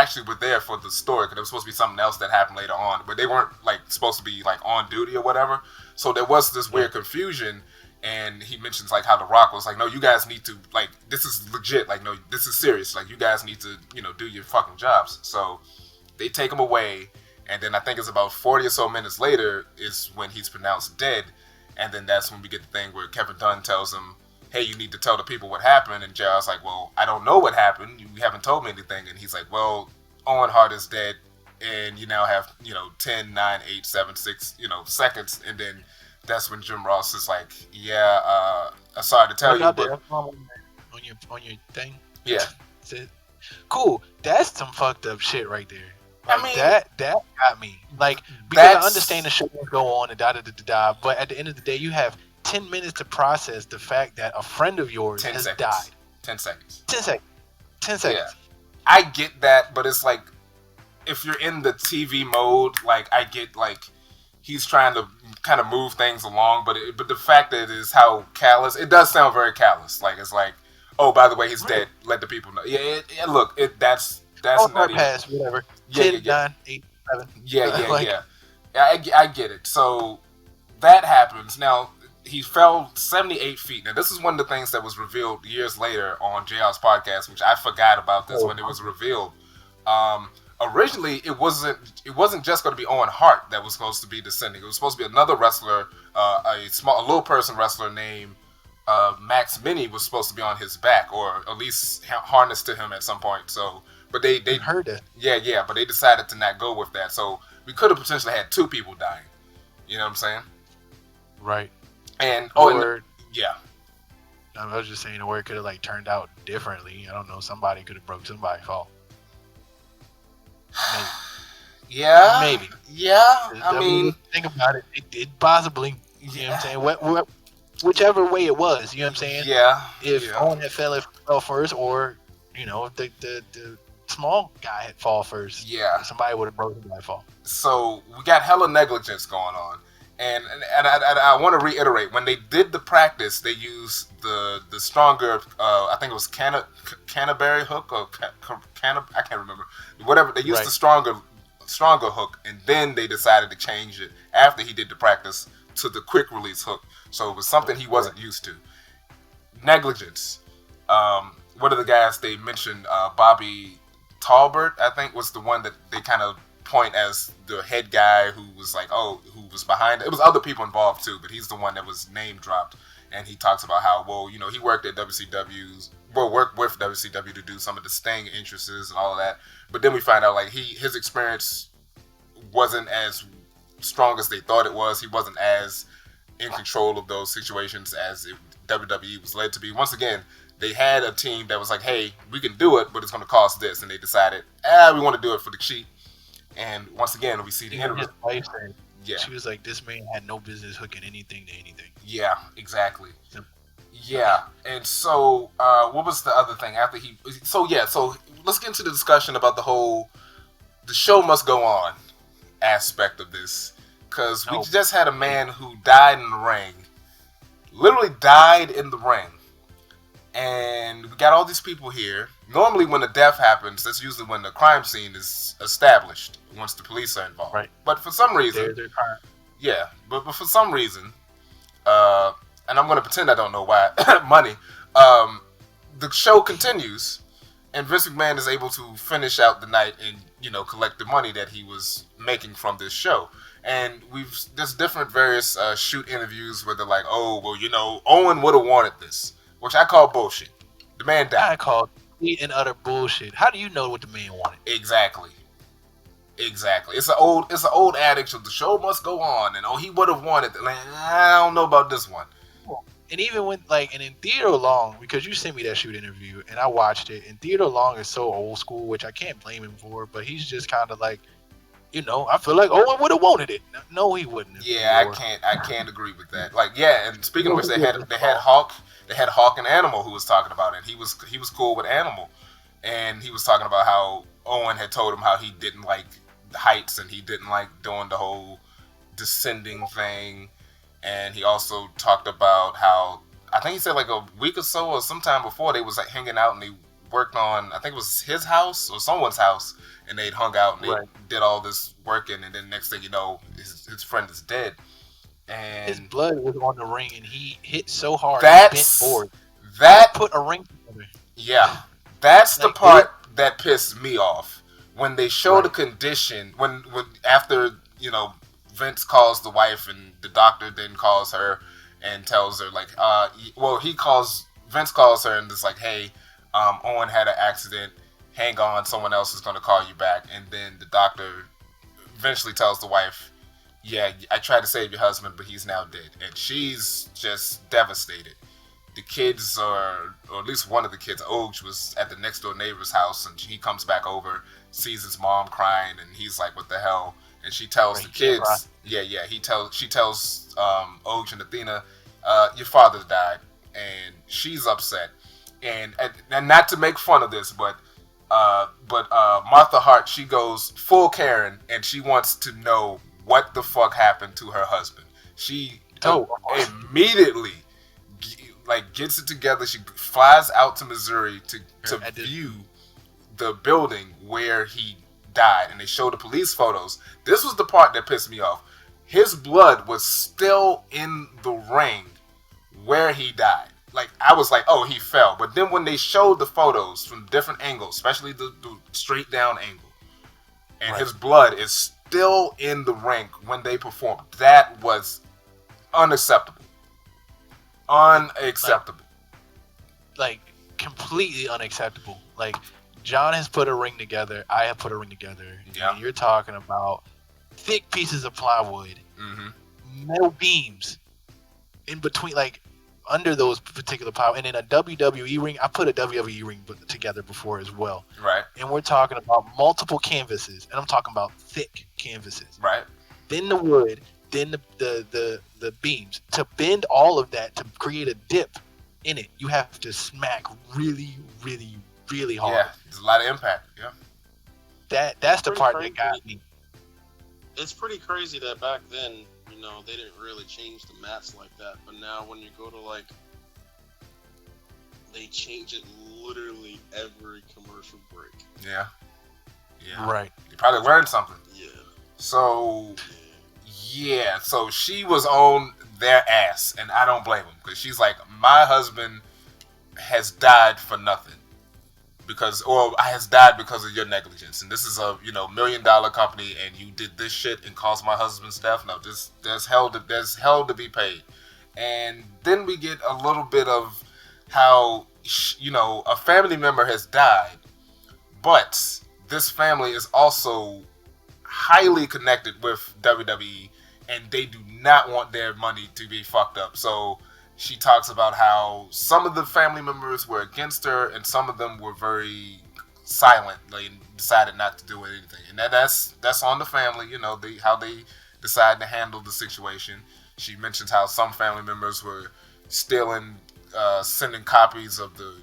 for the story, because it was supposed to be something else that happened later on, but they weren't like supposed to be like on duty or whatever. So there was this weird confusion, and he mentions like how The Rock was like, no, you guys need to, like, this is legit, like, no, this is serious, like, you guys need to, do your fucking jobs. So they take him away, and then I think it's about 40 or so minutes later is when he's pronounced dead, and then that's when we get the thing where Kevin Dunn tells him, hey, you need to tell the people what happened. And JR's like, well, I don't know what happened. You haven't told me anything. And he's like, well, Owen Hart is dead, and you now have, 10, 9, 8, 7, 6, seconds. And then that's when Jim Ross is like, yeah, sorry to tell you, but... On your thing? Yeah. Cool. That's some fucked up shit right there. Like that got me. Like, because I understand the show will go on and da, but at the end of the day, you have 10 minutes to process the fact that a friend of yours has died. 10 seconds. 10 seconds. 10 seconds. Yeah. I get that, but it's like, if you're in the TV mode, like, I get, like, he's trying to kind of move things along, but the fact that it is how callous, it does sound very callous. Like, it's like, oh, by the way, he's dead. Let the people know. Yeah, look, that's not even... Past, whatever. Yeah, 10, 9, 8, 7. Yeah. I get it. So that happens. Now, he fell 78 feet. Now, this is one of the things that was revealed years later on JR's podcast, which I forgot about this when it was revealed. Originally, it wasn't just going to be Owen Hart that was supposed to be descending. It was supposed to be another wrestler, a little person wrestler named Max Mini was supposed to be on his back, or at least harnessed to him at some point. So, but they heard it. Yeah, but they decided to not go with that. So we could have potentially had 2 people dying. You know what I'm saying? Right. And I was just saying, or it could have like turned out differently. I don't know. Somebody could have broke somebody's fall. Maybe. Yeah. Maybe. Yeah. I mean, think about it. It possibly. You know what I'm saying? What, whichever way it was. You know what I'm saying? Yeah. If Owen had fell first, or if the small guy had fall first. Yeah. Somebody would have broken my fall. So we got hella negligence going on. And I want to reiterate, when they did the practice, they used the stronger, I think it was Canterbury hook or I can't remember. Whatever, they used the stronger hook, and then they decided to change it after he did the practice to the quick release hook. So it was something he wasn't used to. Negligence. One of the guys they mentioned, Bobby Talbert, I think, was the one that they kind of point as the head guy who was like, who was behind it. It was other people involved too, but he's the one that was name dropped. And he talks about how, he worked at worked with WCW to do some of the Sting entrances and all of that. But then we find out like his experience wasn't as strong as they thought it was. He wasn't as in control of those situations as WWE was led to be. Once again, they had a team that was like, hey, we can do it, but it's going to cost this. And they decided, we want to do it for the cheap. And once again, we see the interview. Yeah. She was like, this man had no business hooking anything to anything. Yeah, exactly. Yeah. And so, what was the other thing after so let's get into the discussion about the show must go on aspect of this. Because we just had a man who died in the ring. Literally died in the ring. And we got all these people here. Normally when a death happens, that's usually when the crime scene is established, once the police are involved. Right. But for some reason... but for some reason, and I'm going to pretend I don't know why, money, the show continues, and Vince McMahon is able to finish out the night and, collect the money that he was making from this show. And there's different various shoot interviews where they're like, Owen would have wanted this, which I call bullshit. The man died. I call complete and utter bullshit. How do you know what the man wanted? Exactly. It's an old adage of the show must go on, and he would have wanted it. Like, I don't know about this one. And even when and in Theodore Long, because you sent me that shoot interview and I watched it, and Theodore Long is so old school, which I can't blame him for, but he's just kind of like, I feel like Owen would have wanted it. No, he wouldn't. Yeah, I can't agree with that. And speaking of which, they had Hawk and Animal who was talking about it. He was cool with Animal, and he was talking about how Owen had told him how he didn't like the heights and he didn't like doing the whole descending thing. And he also talked about how, I think he said like a week or so or sometime before, they was like hanging out and they worked on, I think it was his house or someone's house, and they'd hung out and they did all this working, and then next thing you know, his friend is dead. And his blood was on the ring, and he hit so hard he bent forward. That put a ring together. Yeah, that's the part that pissed me off. When they show the condition, when after, Vince calls the wife and the doctor then calls her and tells her like, Vince calls her and is like, hey, Owen had an accident, hang on, someone else is going to call you back. And then the doctor eventually tells the wife, yeah, I tried to save your husband, but he's now dead. And she's just devastated. the kids or at least one of the kids, Oge, was at the next door neighbor's house, and he comes back over, sees his mom crying, and he's like, "What the hell?" And she tells the kids, she tells Oge and Athena, "Your father died," and she's upset, and not to make fun of this, but Martha Hart, she goes full Karen, and she wants to know what the fuck happened to her husband. She immediately gets it together. She flies out to Missouri to view the building where he died, and they show the police photos. This was the part that pissed me off. His blood was still in the ring where he died. Like, I was like, oh, he fell. But then when they showed the photos from different angles, especially the straight down angle, and his blood is still in the ring when they performed, that was unacceptable. Unacceptable. Like completely unacceptable. Like, John has put a ring together. I have put a ring together. Yeah. And you're talking about thick pieces of plywood, metal beams in between, like under those particular plywood, and then a WWE ring. I put a WWE ring together before as well. Right. And we're talking about multiple canvases, and I'm talking about thick canvases. Right. Then the wood, then the beams. To bend all of that to create a dip in it, you have to smack really, really, really hard. Yeah, there's a lot of impact. Yeah. That's the part that got me. It's pretty crazy that back then, they didn't really change the mats like that. But now when you go to they change it literally every commercial break. Yeah. Yeah. Right. You probably learned something. Yeah. So, yeah. So she was on their ass, and I don't blame them, because she's like, my husband has died for nothing. Has died because of your negligence, and this is a $1 million company, and you did this shit and caused my husband's death. No, there's hell to be paid. And then we get a little bit of how a family member has died, but this family is also highly connected with WWE, and they do not want their money to be fucked up. So she talks about how some of the family members were against her, and some of them were very silent. They decided not to do anything, and that's on the family. How they decide to handle the situation. She mentions how some family members were stealing, sending copies of the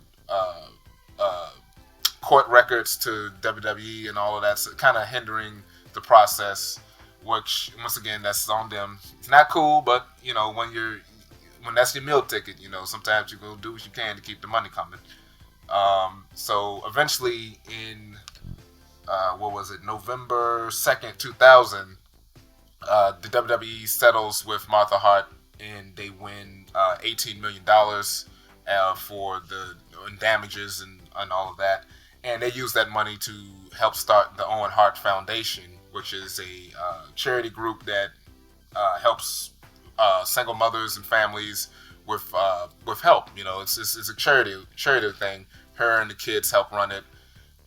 court records to WWE and all of that, so kind of hindering the process. Which, once again, that's on them. It's not cool, but when that's your meal ticket, sometimes you go do what you can to keep the money coming. So eventually in, November 2nd, 2000, the WWE settles with Martha Hart, and they win $18 million for the damages and all of that. And they use that money to help start the Owen Hart Foundation, which is a charity group that helps single mothers and families with help. It's a charity thing. Her and the kids help run it,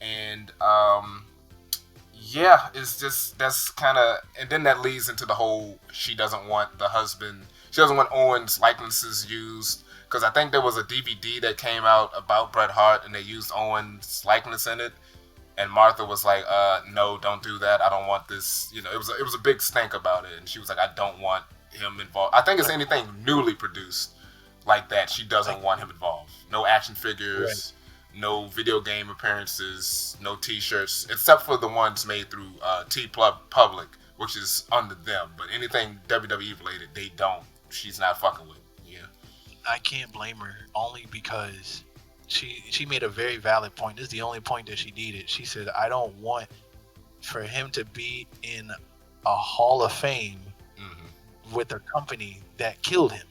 and it's just that's kind of, and then that leads into the whole she doesn't want Owen's likenesses used, because I think there was a DVD that came out about Bret Hart and they used Owen's likeness in it. And Martha was like, no, don't do that. I don't want this. It was a big stink about it. And she was like, I don't want him involved. I think it's anything newly produced like that. She doesn't want him involved. No action figures, no video game appearances, no T-shirts, except for the ones made through T-Public, which is under them. But anything WWE related, they don't. She's not fucking with. Yeah. I can't blame her, only because she made a very valid point. This is the only point that she needed. She said, I don't want for him to be in a Hall of Fame with a company that killed him.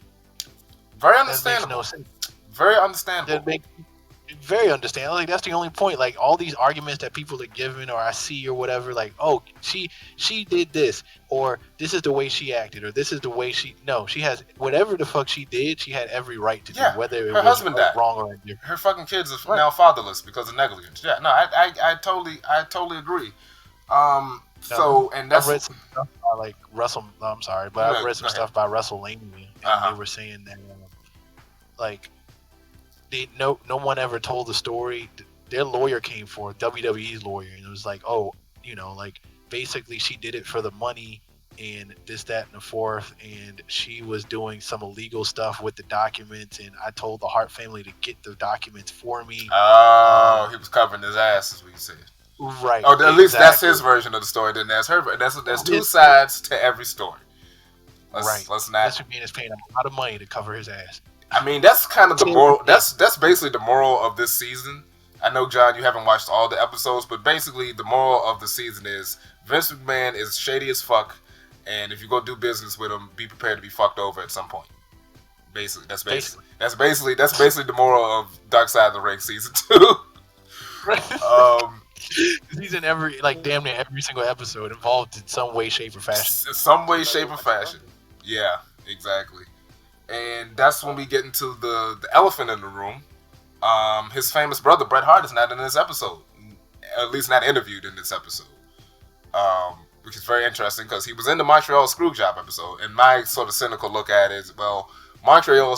Very understandable. That makes no sense. Very understandable. Very understandable. Like, that's the only point. Like, all these arguments that people are giving, or I see, or whatever, like, oh, she did this, or this is the way she acted, or this is the way she has whatever the fuck she did. She had every right to do, whether it was husband died. Wrong or indifferent. Her fucking kids are now fatherless because of negligence. Yeah, no, I totally agree. So, and that's, I've read some stuff by I've read some stuff by Wrestlemania, and they were saying that no one ever told the story. Their lawyer came forth, WWE's lawyer, and it was like, oh, like basically she did it for the money and this, that, and the fourth, and she was doing some illegal stuff with the documents, and I told the Hart family to get the documents for me. Oh, he was covering his ass, is what you said. Right. Oh, at least that's his version of the story. Then that's her. There's two sides to every story. Let's not. Mr. Bean is paying a lot of money to cover his ass. I mean, that's kind of the moral. That's basically the moral of this season. I know, John, you haven't watched all the episodes, but basically the moral of the season is Vince McMahon is shady as fuck, and if you go do business with him, be prepared to be fucked over at some point. Basically, that's basically the moral of Dark Side of the Ring season 2. He's in damn near every single episode involved in some way, shape, or fashion. Some way, shape, or fashion. Yeah, exactly. And that's when we get into the elephant in the room. His famous brother, Bret Hart, is not in this episode. At least not interviewed in this episode. Which is very interesting because he was in the Montreal Screwjob episode. And my sort of cynical look at it is, well, the Montreal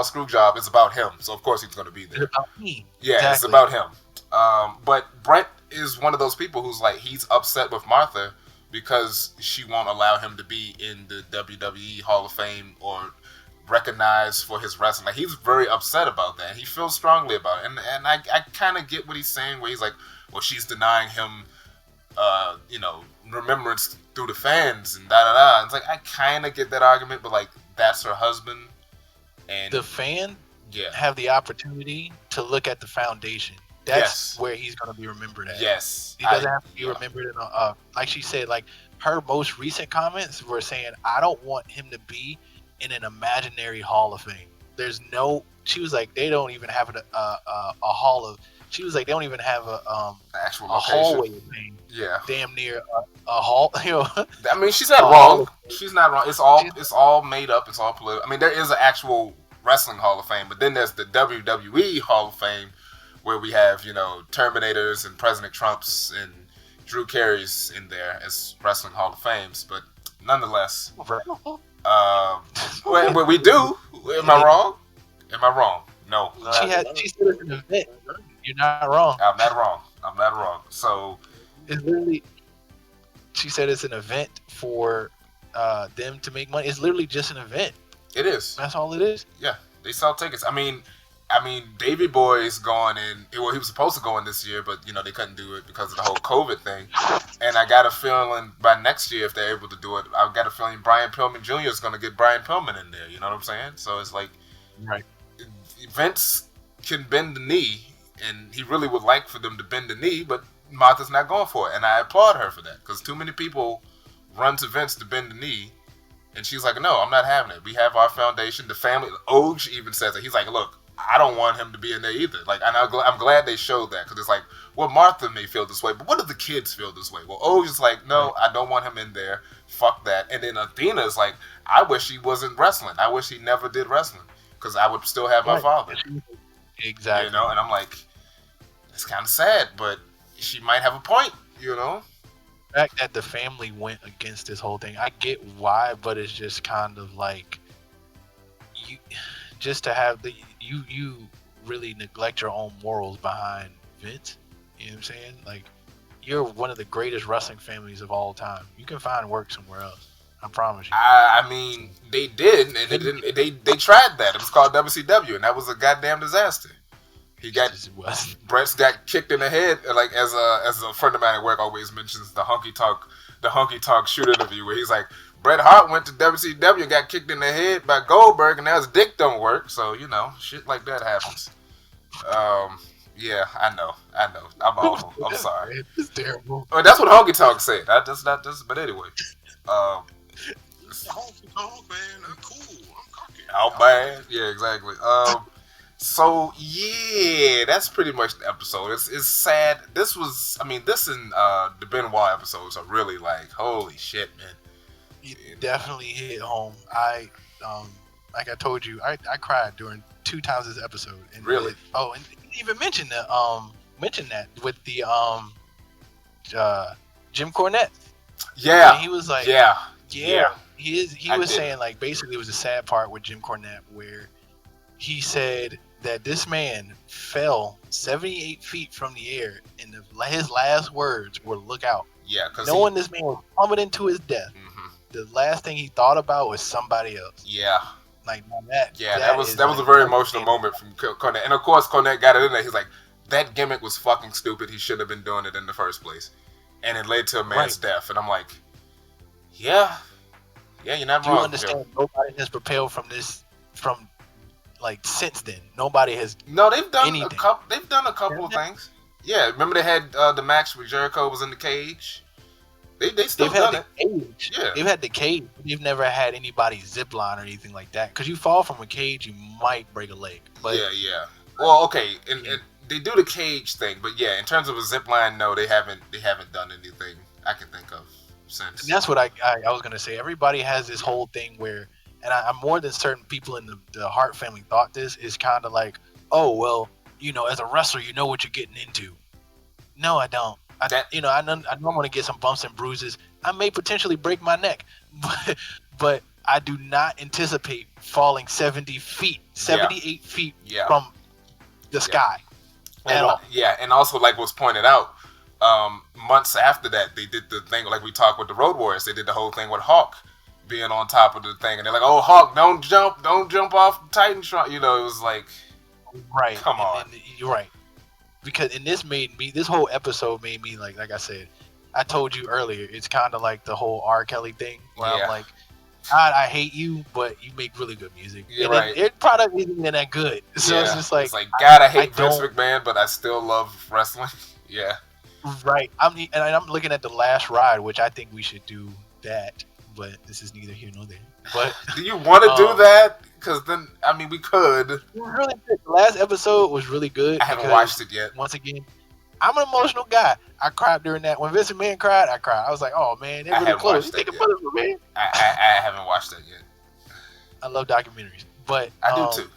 Screwjob is about him. So, of course, he's going to be there. It's about me. Yeah, exactly. It's about him. But Bret is one of those people who's like, he's upset with Martha because she won't allow him to be in the WWE Hall of Fame or recognized for his wrestling. Like, he's very upset about that. He feels strongly about it. And I kind of get what he's saying, where he's like, well, she's denying him, remembrance through the fans and da-da-da. It's like, I kind of get that argument, but, like, that's her husband. And the fan have the opportunity to look at the foundation. That's where he's going to be remembered at. Yes. He doesn't have to be remembered in like she said, like, her most recent comments were saying, I don't want him to be in an imaginary Hall of Fame. She was like, they don't even have a hall of, she was like, they don't even have actual a hallway of fame. Yeah. Damn near a hall, I mean, she's not wrong. She's not wrong. It's all made up. It's all political. I mean, there is an actual wrestling Hall of Fame, but then there's the WWE Hall of Fame, where we have, Terminators and President Trumps and Drew Carey's in there as Wrestling Hall of Fames. But nonetheless, what we do, am I wrong? Am I wrong? No. She said it's an event. You're not wrong. I'm not wrong. So, it's literally, she said it's an event for them to make money. It's literally just an event. It is. That's all it is. Yeah, they sell tickets. I mean, Davey Boy's going in. Well, he was supposed to go in this year, but they couldn't do it because of the whole COVID thing. And I got a feeling by next year, if they're able to do it, I've got a feeling Brian Pillman Jr. is going to get Brian Pillman in there. You know what I'm saying? So it's like, right. Vince can bend the knee, and he really would like for them to bend the knee, but Martha's not going for it, and I applaud her for that, because too many people run to Vince to bend the knee, and she's like, no, I'm not having it. We have our foundation, the family. Oge even says it. He's like, look, I don't want him to be in there either. Like, and I'm glad they showed that, because it's like, well, Martha may feel this way, but what if the kids feel this way? Well, Oge is like, no, I don't want him in there. Fuck that. And then Athena is like, I wish he wasn't wrestling. I wish he never did wrestling, because I would still have my father. Exactly. And I'm like, it's kind of sad, but she might have a point, The fact that the family went against this whole thing, I get why, but it's just kind of like, you really neglect your own morals behind Vince. You know what I'm saying? Like, you're one of the greatest wrestling families of all time. You can find work somewhere else. I promise you. I mean, they did, and they tried that. It was called WCW, and that was a goddamn disaster. Brett's got kicked in the head, like as a friend of mine at work always mentions the honky tonk shoot interview, where he's like, Bret Hart went to WCW and got kicked in the head by Goldberg, and now his dick don't work. So shit like that happens. Yeah, I know. I'm awful. I'm sorry. It's terrible. I mean, that's what honky tonk said. But anyway. Honky tonk, man. I'm cool. I'm cocky. Oh man, yeah, exactly. So yeah, that's pretty much the episode. It's sad. This and the Benoit episodes are really like, holy shit, man. It definitely hit home. Like I told you, I cried during 2 times this episode. And really? And you didn't even mention that with the Jim Cornette. Yeah. And he was like, yeah. He was saying, like, basically it was a sad part with Jim Cornette where he said that this man fell 78 feet from the air, and his last words were "Look out." Yeah, because knowing this man was plummeting to his death, the last thing he thought about was somebody else. Yeah. Like that. Yeah, that was a very emotional moment from Cornette, and of course Cornette got it in there. He's like, that gimmick was fucking stupid. He shouldn't have been doing it in the first place, and it led to a man's death. And I'm like, yeah, you're not wrong. You understand? Nobody has propelled from this since then. Nobody has. No, they've done anything. They've done a couple of things. Yeah, remember they had the match where Jericho was in the cage. They've still done it. Cage. Yeah, they've had the cage. They've never had anybody zip line or anything like that. Because you fall from a cage, you might break a leg. But yeah. Well, okay, and they do the cage thing, but yeah, in terms of a zip line, no, they haven't done anything I can think of since. And that's what I was gonna say. Everybody has this whole thing where, and I'm more than certain people in the Hart family thought this is kind of like, oh well, as a wrestler, you know what you're getting into. No, I don't. I know I'm gonna get some bumps and bruises. I may potentially break my neck, but I do not anticipate falling 78 feet from the sky at all. Yeah, and also like was pointed out, months after that, they did the thing like we talked with the Road Warriors. They did the whole thing with Hawk being on top of the thing, and they're like, "Oh, Hawk, don't jump off Titantron." It was like, right, come on, and you're right. Because this whole episode made me like I said, I told you earlier, it's kind of like the whole R. Kelly thing where I'm like, God, I hate you, but you make really good music. Yeah, right. Their product isn't even that good. So it's just like, God, I hate Vince McMahon, but I still love wrestling. Yeah. Right. I'm looking at The Last Ride, which I think we should do that, but this is neither here nor there. But do you want to do that? Because then, we could. Really good. The last episode was really good. I haven't watched it yet. Once again, I'm an emotional guy. I cried during that. When Vince McMahon cried, I cried. I was like, oh man, they're really close. You think about it, man? I haven't watched that yet. I love documentaries, but I do too.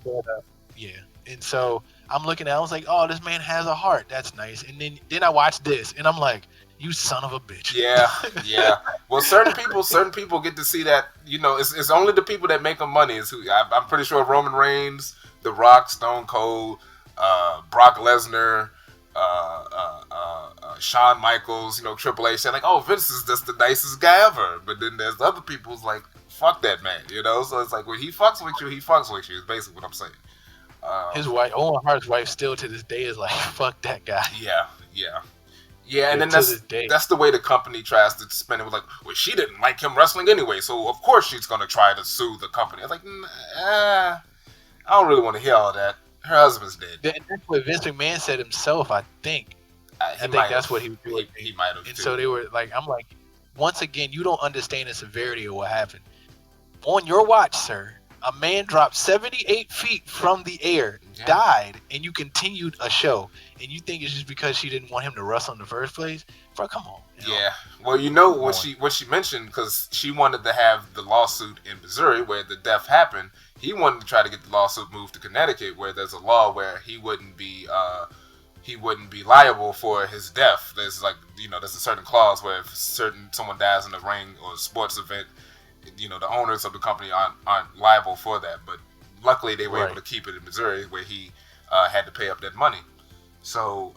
But, yeah, and so I'm looking at it, I was like, oh, this man has a heart. That's nice. And then I watched this, and I'm like, you son of a bitch. Yeah. Well, certain people get to see that. It's only the people that make them money. Is who I'm pretty sure Roman Reigns, The Rock, Stone Cold, Brock Lesnar, Shawn Michaels, Triple H. They're like, oh, Vince is just the nicest guy ever. But then there's other people's like, fuck that man. So it's like when he fucks with you, he fucks with you. Is basically what I'm saying. His wife, Owen Hart's wife, still to this day is like, fuck that guy. Yeah, and then that's the way the company tries to spin it. With like, well, she didn't like him wrestling anyway, so of course she's gonna try to sue the company. I was like, I don't really want to hear all that. Her husband's dead. And that's what Vince McMahon said himself. I think that's what he was doing. He might have. And too. So they were like, I'm like, once again, you don't understand the severity of what happened. On your watch, sir, a man dropped 78 feet from the air, died, and you continued a show. And you think it's just because she didn't want him to wrestle in the first place? Bro, come on. Yeah. Well, what she mentioned, because she wanted to have the lawsuit in Missouri where the death happened. He wanted to try to get the lawsuit moved to Connecticut, where there's a law where he wouldn't be liable for his death. There's there's a certain clause where if someone dies in a ring or a sports event, the owners of the company aren't liable for that. But luckily they were able to keep it in Missouri, where he had to pay up that money. So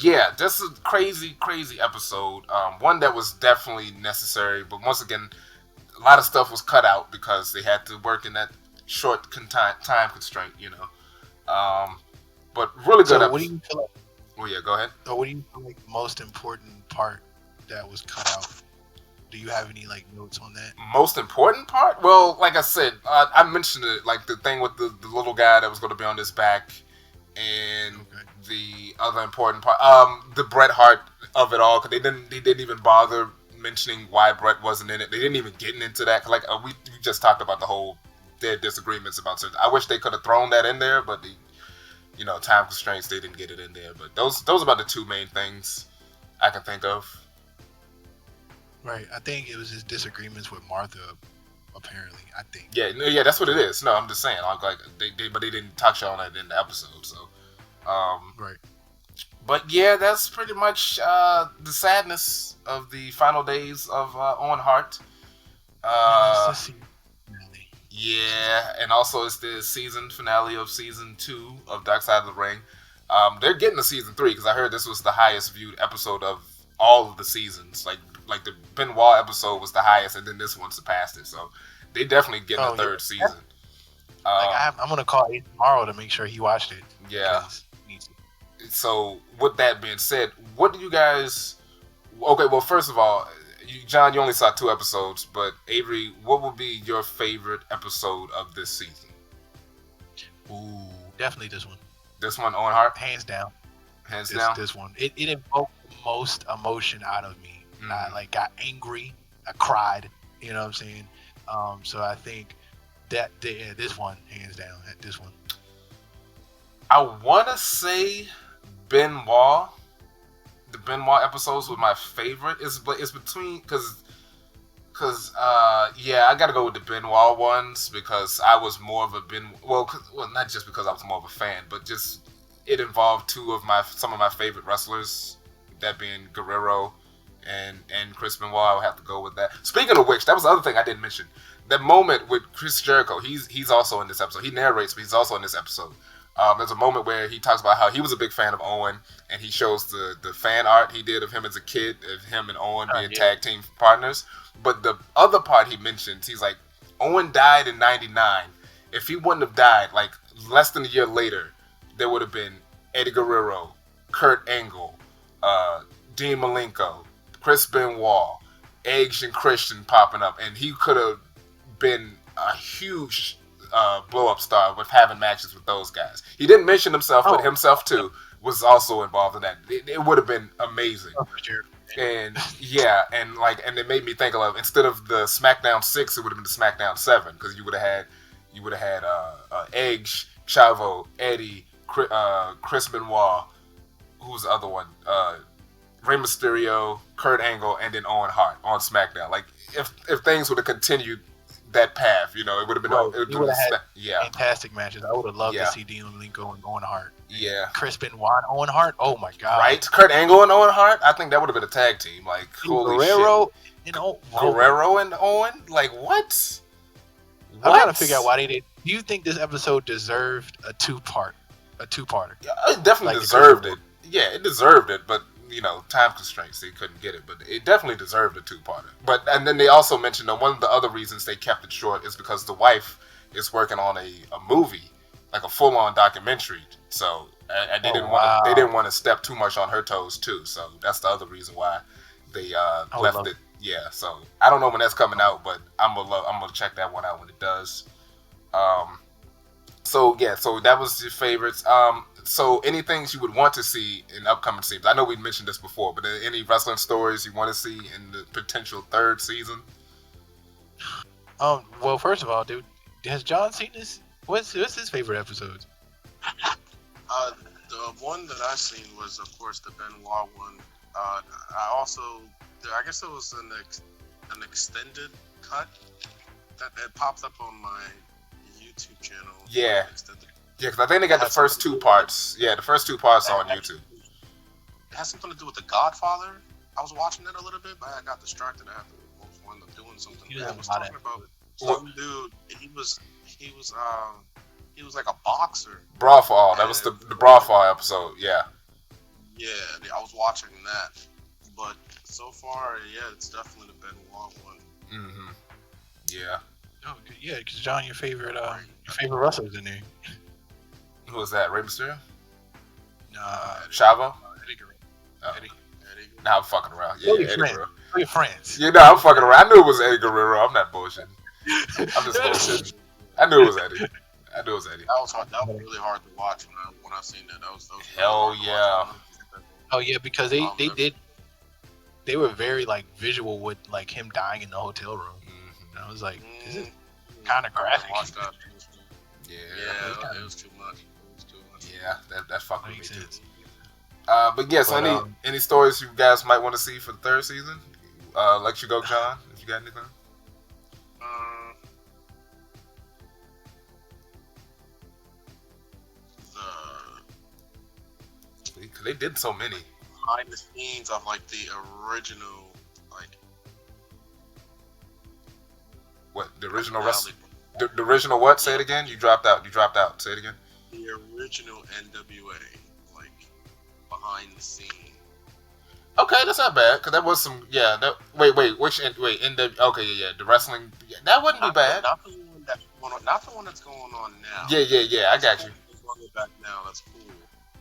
yeah, just a crazy episode. One that was definitely necessary, but once again, a lot of stuff was cut out because they had to work in that short time constraint. But really good. So what do you feel like? Oh yeah, go ahead. So what do you feel like the most important part that was cut out? Do you have any notes on that? Most important part? Well, like I said, I mentioned it, like the thing with the little guy that was going to be on his back, and the other important part, the Bret Hart of it all, because they didn't even bother mentioning why Bret wasn't in it. They didn't even get into that. We just talked about their disagreements about certain. I wish they could have thrown that in there, but time constraints, they didn't get it in there. But those are about the two main things I can think of. Right, I think it was his disagreements with Martha, apparently. I think. Yeah, that's what it is. No, I'm just saying, but they didn't touch on it in the episode, so. Right. But yeah, that's pretty much the sadness of the final days of Owen Hart. Yeah, and also it's the season finale of season 2 of Dark Side of the Ring. They're getting to season 3 because I heard this was the highest viewed episode of all of the seasons. Like the Benoit episode was the highest, and then this one surpassed it. So they definitely getting a third season. I'm gonna call Ace tomorrow to make sure he watched it. Yeah. So with that being said, what do you guys? Okay, well, first of all, John, you only saw 2 episodes, but Avery, what would be your favorite episode of this season? Ooh, definitely this one. This one, Owen Hart? Hands down. Down? This one. It invoked the most emotion out of me. I got angry. I cried. You know what I'm saying? So I think that this one, hands down, this one. I want to say Benoit. The Benoit episodes were my favorite. It's between because I gotta go with the Benoit ones because I was more of a not just because I was more of a fan, but just it involved some of my favorite wrestlers, that being Guerrero and Chris Benoit. I would have to go with that. Speaking of which, that was the other thing I didn't mention. That moment with Chris Jericho, he's also in this episode. He narrates, but he's also in this episode. There's a moment where he talks about how he was a big fan of Owen, and he shows the fan art he did of him as a kid, of him and Owen being tag team partners. But the other part he mentions, he's like, Owen died in '99. If he wouldn't have died, like less than a year later, there would have been Eddie Guerrero, Kurt Angle, Dean Malenko, Chris Benoit, Edge and Christian popping up, and he could have been a huge blow-up star with having matches with those guys. He didn't mention himself, but himself too was also involved in that. It would have been amazing. Oh, for sure. And and it made me think of, instead of the SmackDown 6, it would have been the SmackDown 7 because you would have had Edge, Chavo, Eddie, Chris Benoit, who's the other one? Rey Mysterio, Kurt Angle, and then Owen Hart on SmackDown. Like if things would have continued that path, it would have been. Right. It would have had fantastic matches. I would have loved to see Dean Malenko and Owen Hart. Yeah. Chris Benoit and Owen Hart. Oh my god. Right, Kurt Angle and Owen Hart. I think that would have been a tag team. Like holy Guerrero, shit. Guerrero and Owen. Like what? I'm trying to figure out why they did. Do you think this episode deserved a two-parter? Yeah, it definitely deserved it. Yeah, it deserved it, but time constraints, they couldn't get it, but it definitely deserved a 2-parter. And then they also mentioned that one of the other reasons they kept it short is because the wife is working on a movie, like a full-on documentary. So they didn't want to step too much on her toes too. So that's the other reason why they left it. Yeah. So I don't know when that's coming out, but I'm gonna check that one out when it does. So that was your favorites. So anything you would want to see in upcoming seasons? I know we mentioned this before, but any wrestling stories you want to see in the potential 3rd season? Well, first of all, dude, has John seen this? What's his favorite episodes? The one that I seen was, of course, the Benoit one. I guess it was an extended cut that popped up on my YouTube channel. Yeah. Yeah, because I think they got the first 2 parts. Yeah, the first 2 parts on YouTube. It has something to do with The Godfather. I was watching it a little bit, but I got distracted. I was wound up doing something. I was talking about some dude. He was like a boxer. Brawlfall. That was the Brawlfall episode. Yeah. Yeah, I was watching that. But so far, yeah, it's definitely the Benoit one. Mm-hmm. Yeah. Oh, yeah, because John, your favorite wrestlers in there. Who was that? Rey Mysterio? Eddie Chavo? Guerrero. Eddie. Nah, I'm fucking around. Yeah, Eddie Guerrero. We're friends. Yeah, no, I'm fucking around. I knew it was Eddie Guerrero. I'm not bullshitting. I'm just bullshitting. I knew it was Eddie. That was hard. That was really hard to watch when I seen that. That was hell yeah. Oh yeah, because they were very like visual with like him dying in the hotel room. Mm-hmm. And I was like, this is kind of graphic. Yeah, it was too much. Yeah, that fucked with me too. But yeah, so any stories you guys might want to see for the 3rd season? Let you go, John, if you got anything. Because they did so many. Behind the scenes of like the original, like what the original wrestling. The original what? Say it again. You dropped out. Say it again. The original NWA, like behind the scene. Okay, that's not bad because that was some. Yeah. Wait. Okay. Yeah. The wrestling. Yeah, that wouldn't be bad. Not the one that's going on now. Yeah. I got you. Back now, that's cool.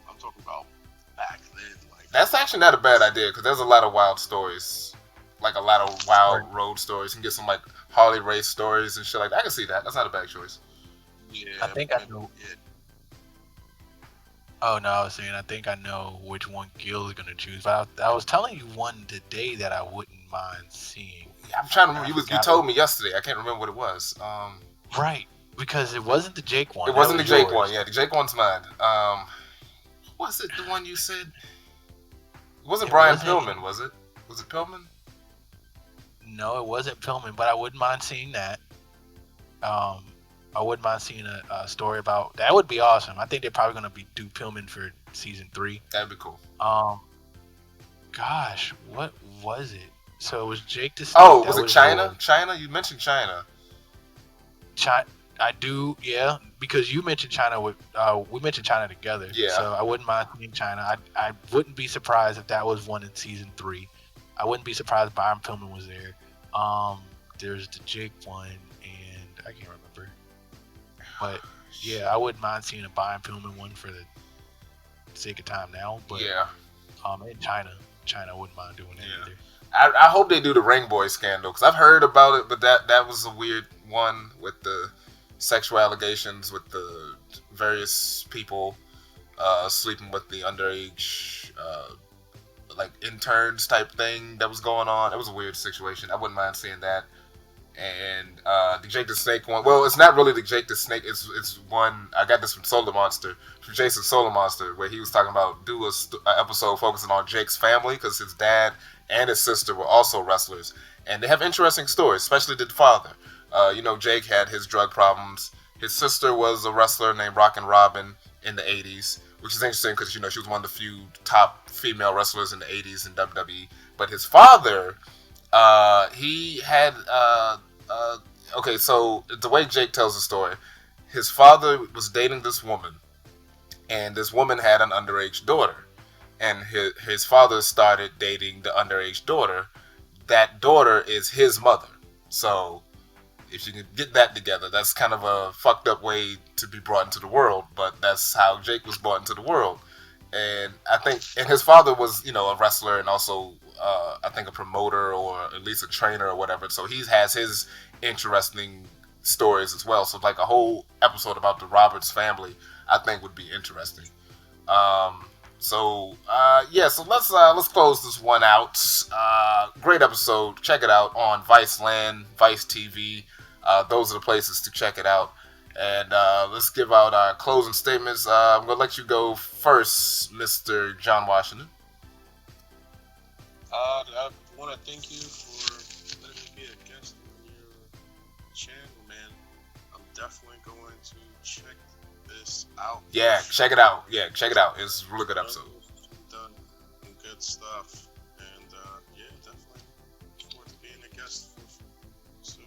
I'm talking about back then. Like that's actually not a bad idea because there's a lot of wild stories, like a lot of wild road stories. You can get some like Harley race stories and shit like that. I can see that. That's not a bad choice. Yeah. I think I know. Oh no, I was saying I think I know which one Gil is gonna choose. But I was telling you one today that I wouldn't mind seeing. Yeah, I'm trying to remember. You told me yesterday. I can't remember what it was. Right, because it wasn't the Jake one. It wasn't the Jake one. Yeah, the Jake one's mine. Was it the one you said? It wasn't Brian Pillman, was it? Was it Pillman? No, it wasn't Pillman, but I wouldn't mind seeing that. I wouldn't mind seeing a story about that. Would be awesome. I think they're probably going to do Pillman for season 3. That'd be cool. Gosh, what was it? So it was Jake the Snake. Oh, was it China? China? You mentioned China. I do, yeah, because you mentioned China with we mentioned China together. Yeah. So I wouldn't mind seeing China. I wouldn't be surprised if that was one in season 3. I wouldn't be surprised if Byron Pillman was there. There's the Jake one, and I can't remember. But yeah, I wouldn't mind seeing a Byron Pillman one for the sake of time now. But yeah, in China wouldn't mind doing that either. I hope they do the Ring Boy scandal because I've heard about it, but that was a weird one with the sexual allegations with the various people sleeping with the underage like interns type thing that was going on. It was a weird situation. I wouldn't mind seeing that. And the Jake the Snake one. Well, it's not really the Jake the Snake. It's one I got this from Solar Monster, from Jason Solar Monster, where he was talking about do a episode focusing on Jake's family because his dad and his sister were also wrestlers, and they have interesting stories, especially the father. Jake had his drug problems. His sister was a wrestler named Rockin' Robin in the 80s, which is interesting because she was one of the few top female wrestlers in the 80s in WWE. But his father, he had okay, so the way Jake tells the story, his father was dating this woman, and this woman had an underage daughter, and his father started dating the underage daughter. That daughter is his mother. So if you can get that together, that's kind of a fucked up way to be brought into the world, but that's how Jake was brought into the world. And I think, and his father was, a wrestler and also, I think a promoter or at least a trainer or whatever. So he has his interesting stories as well. So like a whole episode about the Roberts family, I think would be interesting. So let's close this one out. Great episode. Check it out on Vice Land, Vice TV. Those are the places to check it out. And let's give out our closing statements. I'm going to let you go first, Mr. John Washington. I want to thank you for letting me be a guest on your channel, man. I'm definitely going to check this out. Yeah, check it out. It's a really good episode. Done some good stuff. And definitely look forward to being a guest soon.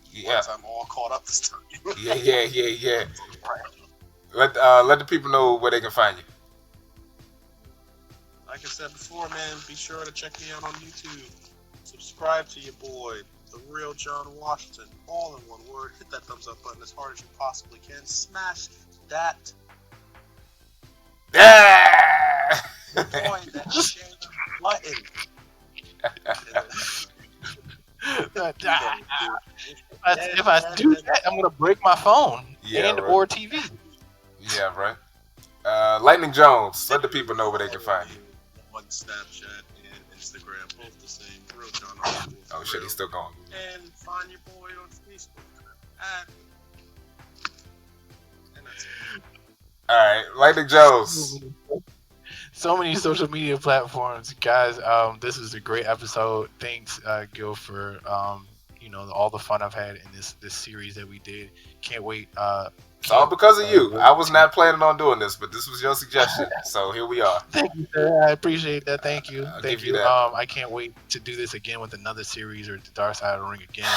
Yeah. Once I'm all caught up this time. Yeah. Let the people know where they can find you. Like I said before, man, be sure to check me out on YouTube. Subscribe to your boy, The Real John Washington, all in one word. Hit that thumbs up button as hard as you possibly can. Smash that. Yeah! Join that share button. If I do that, I'm gonna break my phone or TV. Yeah, right. Lightning Jones, let the people know where they can find you. On Snapchat and Instagram, both the same. Real John Washington. Oh shit, he's still going. And find your boy on Facebook. And that's it. All right, Lightning Jones. So many social media platforms, guys. This is a great episode. Thanks, Gil, for all the fun I've had in this series that we did. Can't wait. It's all because of you. I was not planning on doing this, but this was your suggestion, so here we are. Thank you, sir. I appreciate that. Thank you. Thank you. I can't wait to do this again with another series or the Dark Side of the Ring again.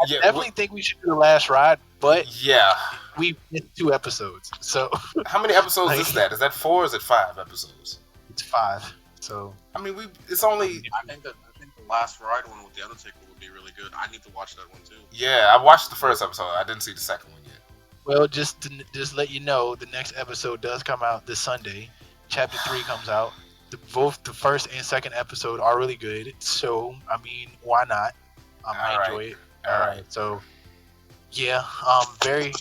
Yeah, definitely think we should do the last ride, but yeah. we missed 2 episodes, so How many episodes is that? Is that 4 or is it 5 episodes? it's 5. So I mean, it's only. I think the last ride one with the Undertaker would be really good. I need to watch that one too. Yeah, I watched the first episode. I didn't see the second one yet. well, just let you know, the next episode does come out this Sunday. Chapter 3 comes out. Both the first and second episode are really good. So I mean, why not? I enjoy it. All right. So yeah, very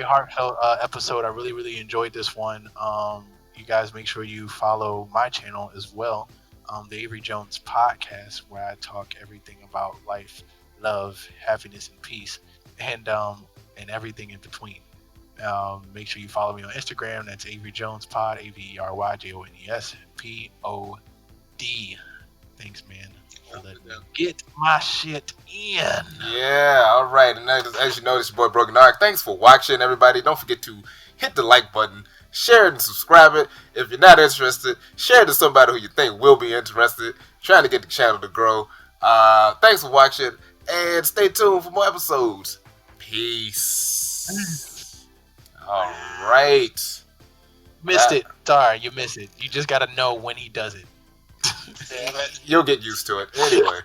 heartfelt episode. I really enjoyed this one. You guys make sure you follow my channel as well, the Avery Jones podcast, where I talk everything about life, love, happiness, and peace, and everything in between. Make sure you follow me on Instagram. That's Avery Jones Pod, AveryJonesPod. Thanks, man. Get my shit in. Yeah, all right. And as you know, this is your boy BrogiNaric. Thanks for watching, everybody. Don't forget to hit the like button, share it, and subscribe it. If you're not interested, share it to somebody who you think will be interested. Trying to get the channel to grow. Thanks for watching, and stay tuned for more episodes. Peace. All right. Missed it. Sorry, you missed it. You just got to know when he does it. Damn it. You'll get used to it. Anyway.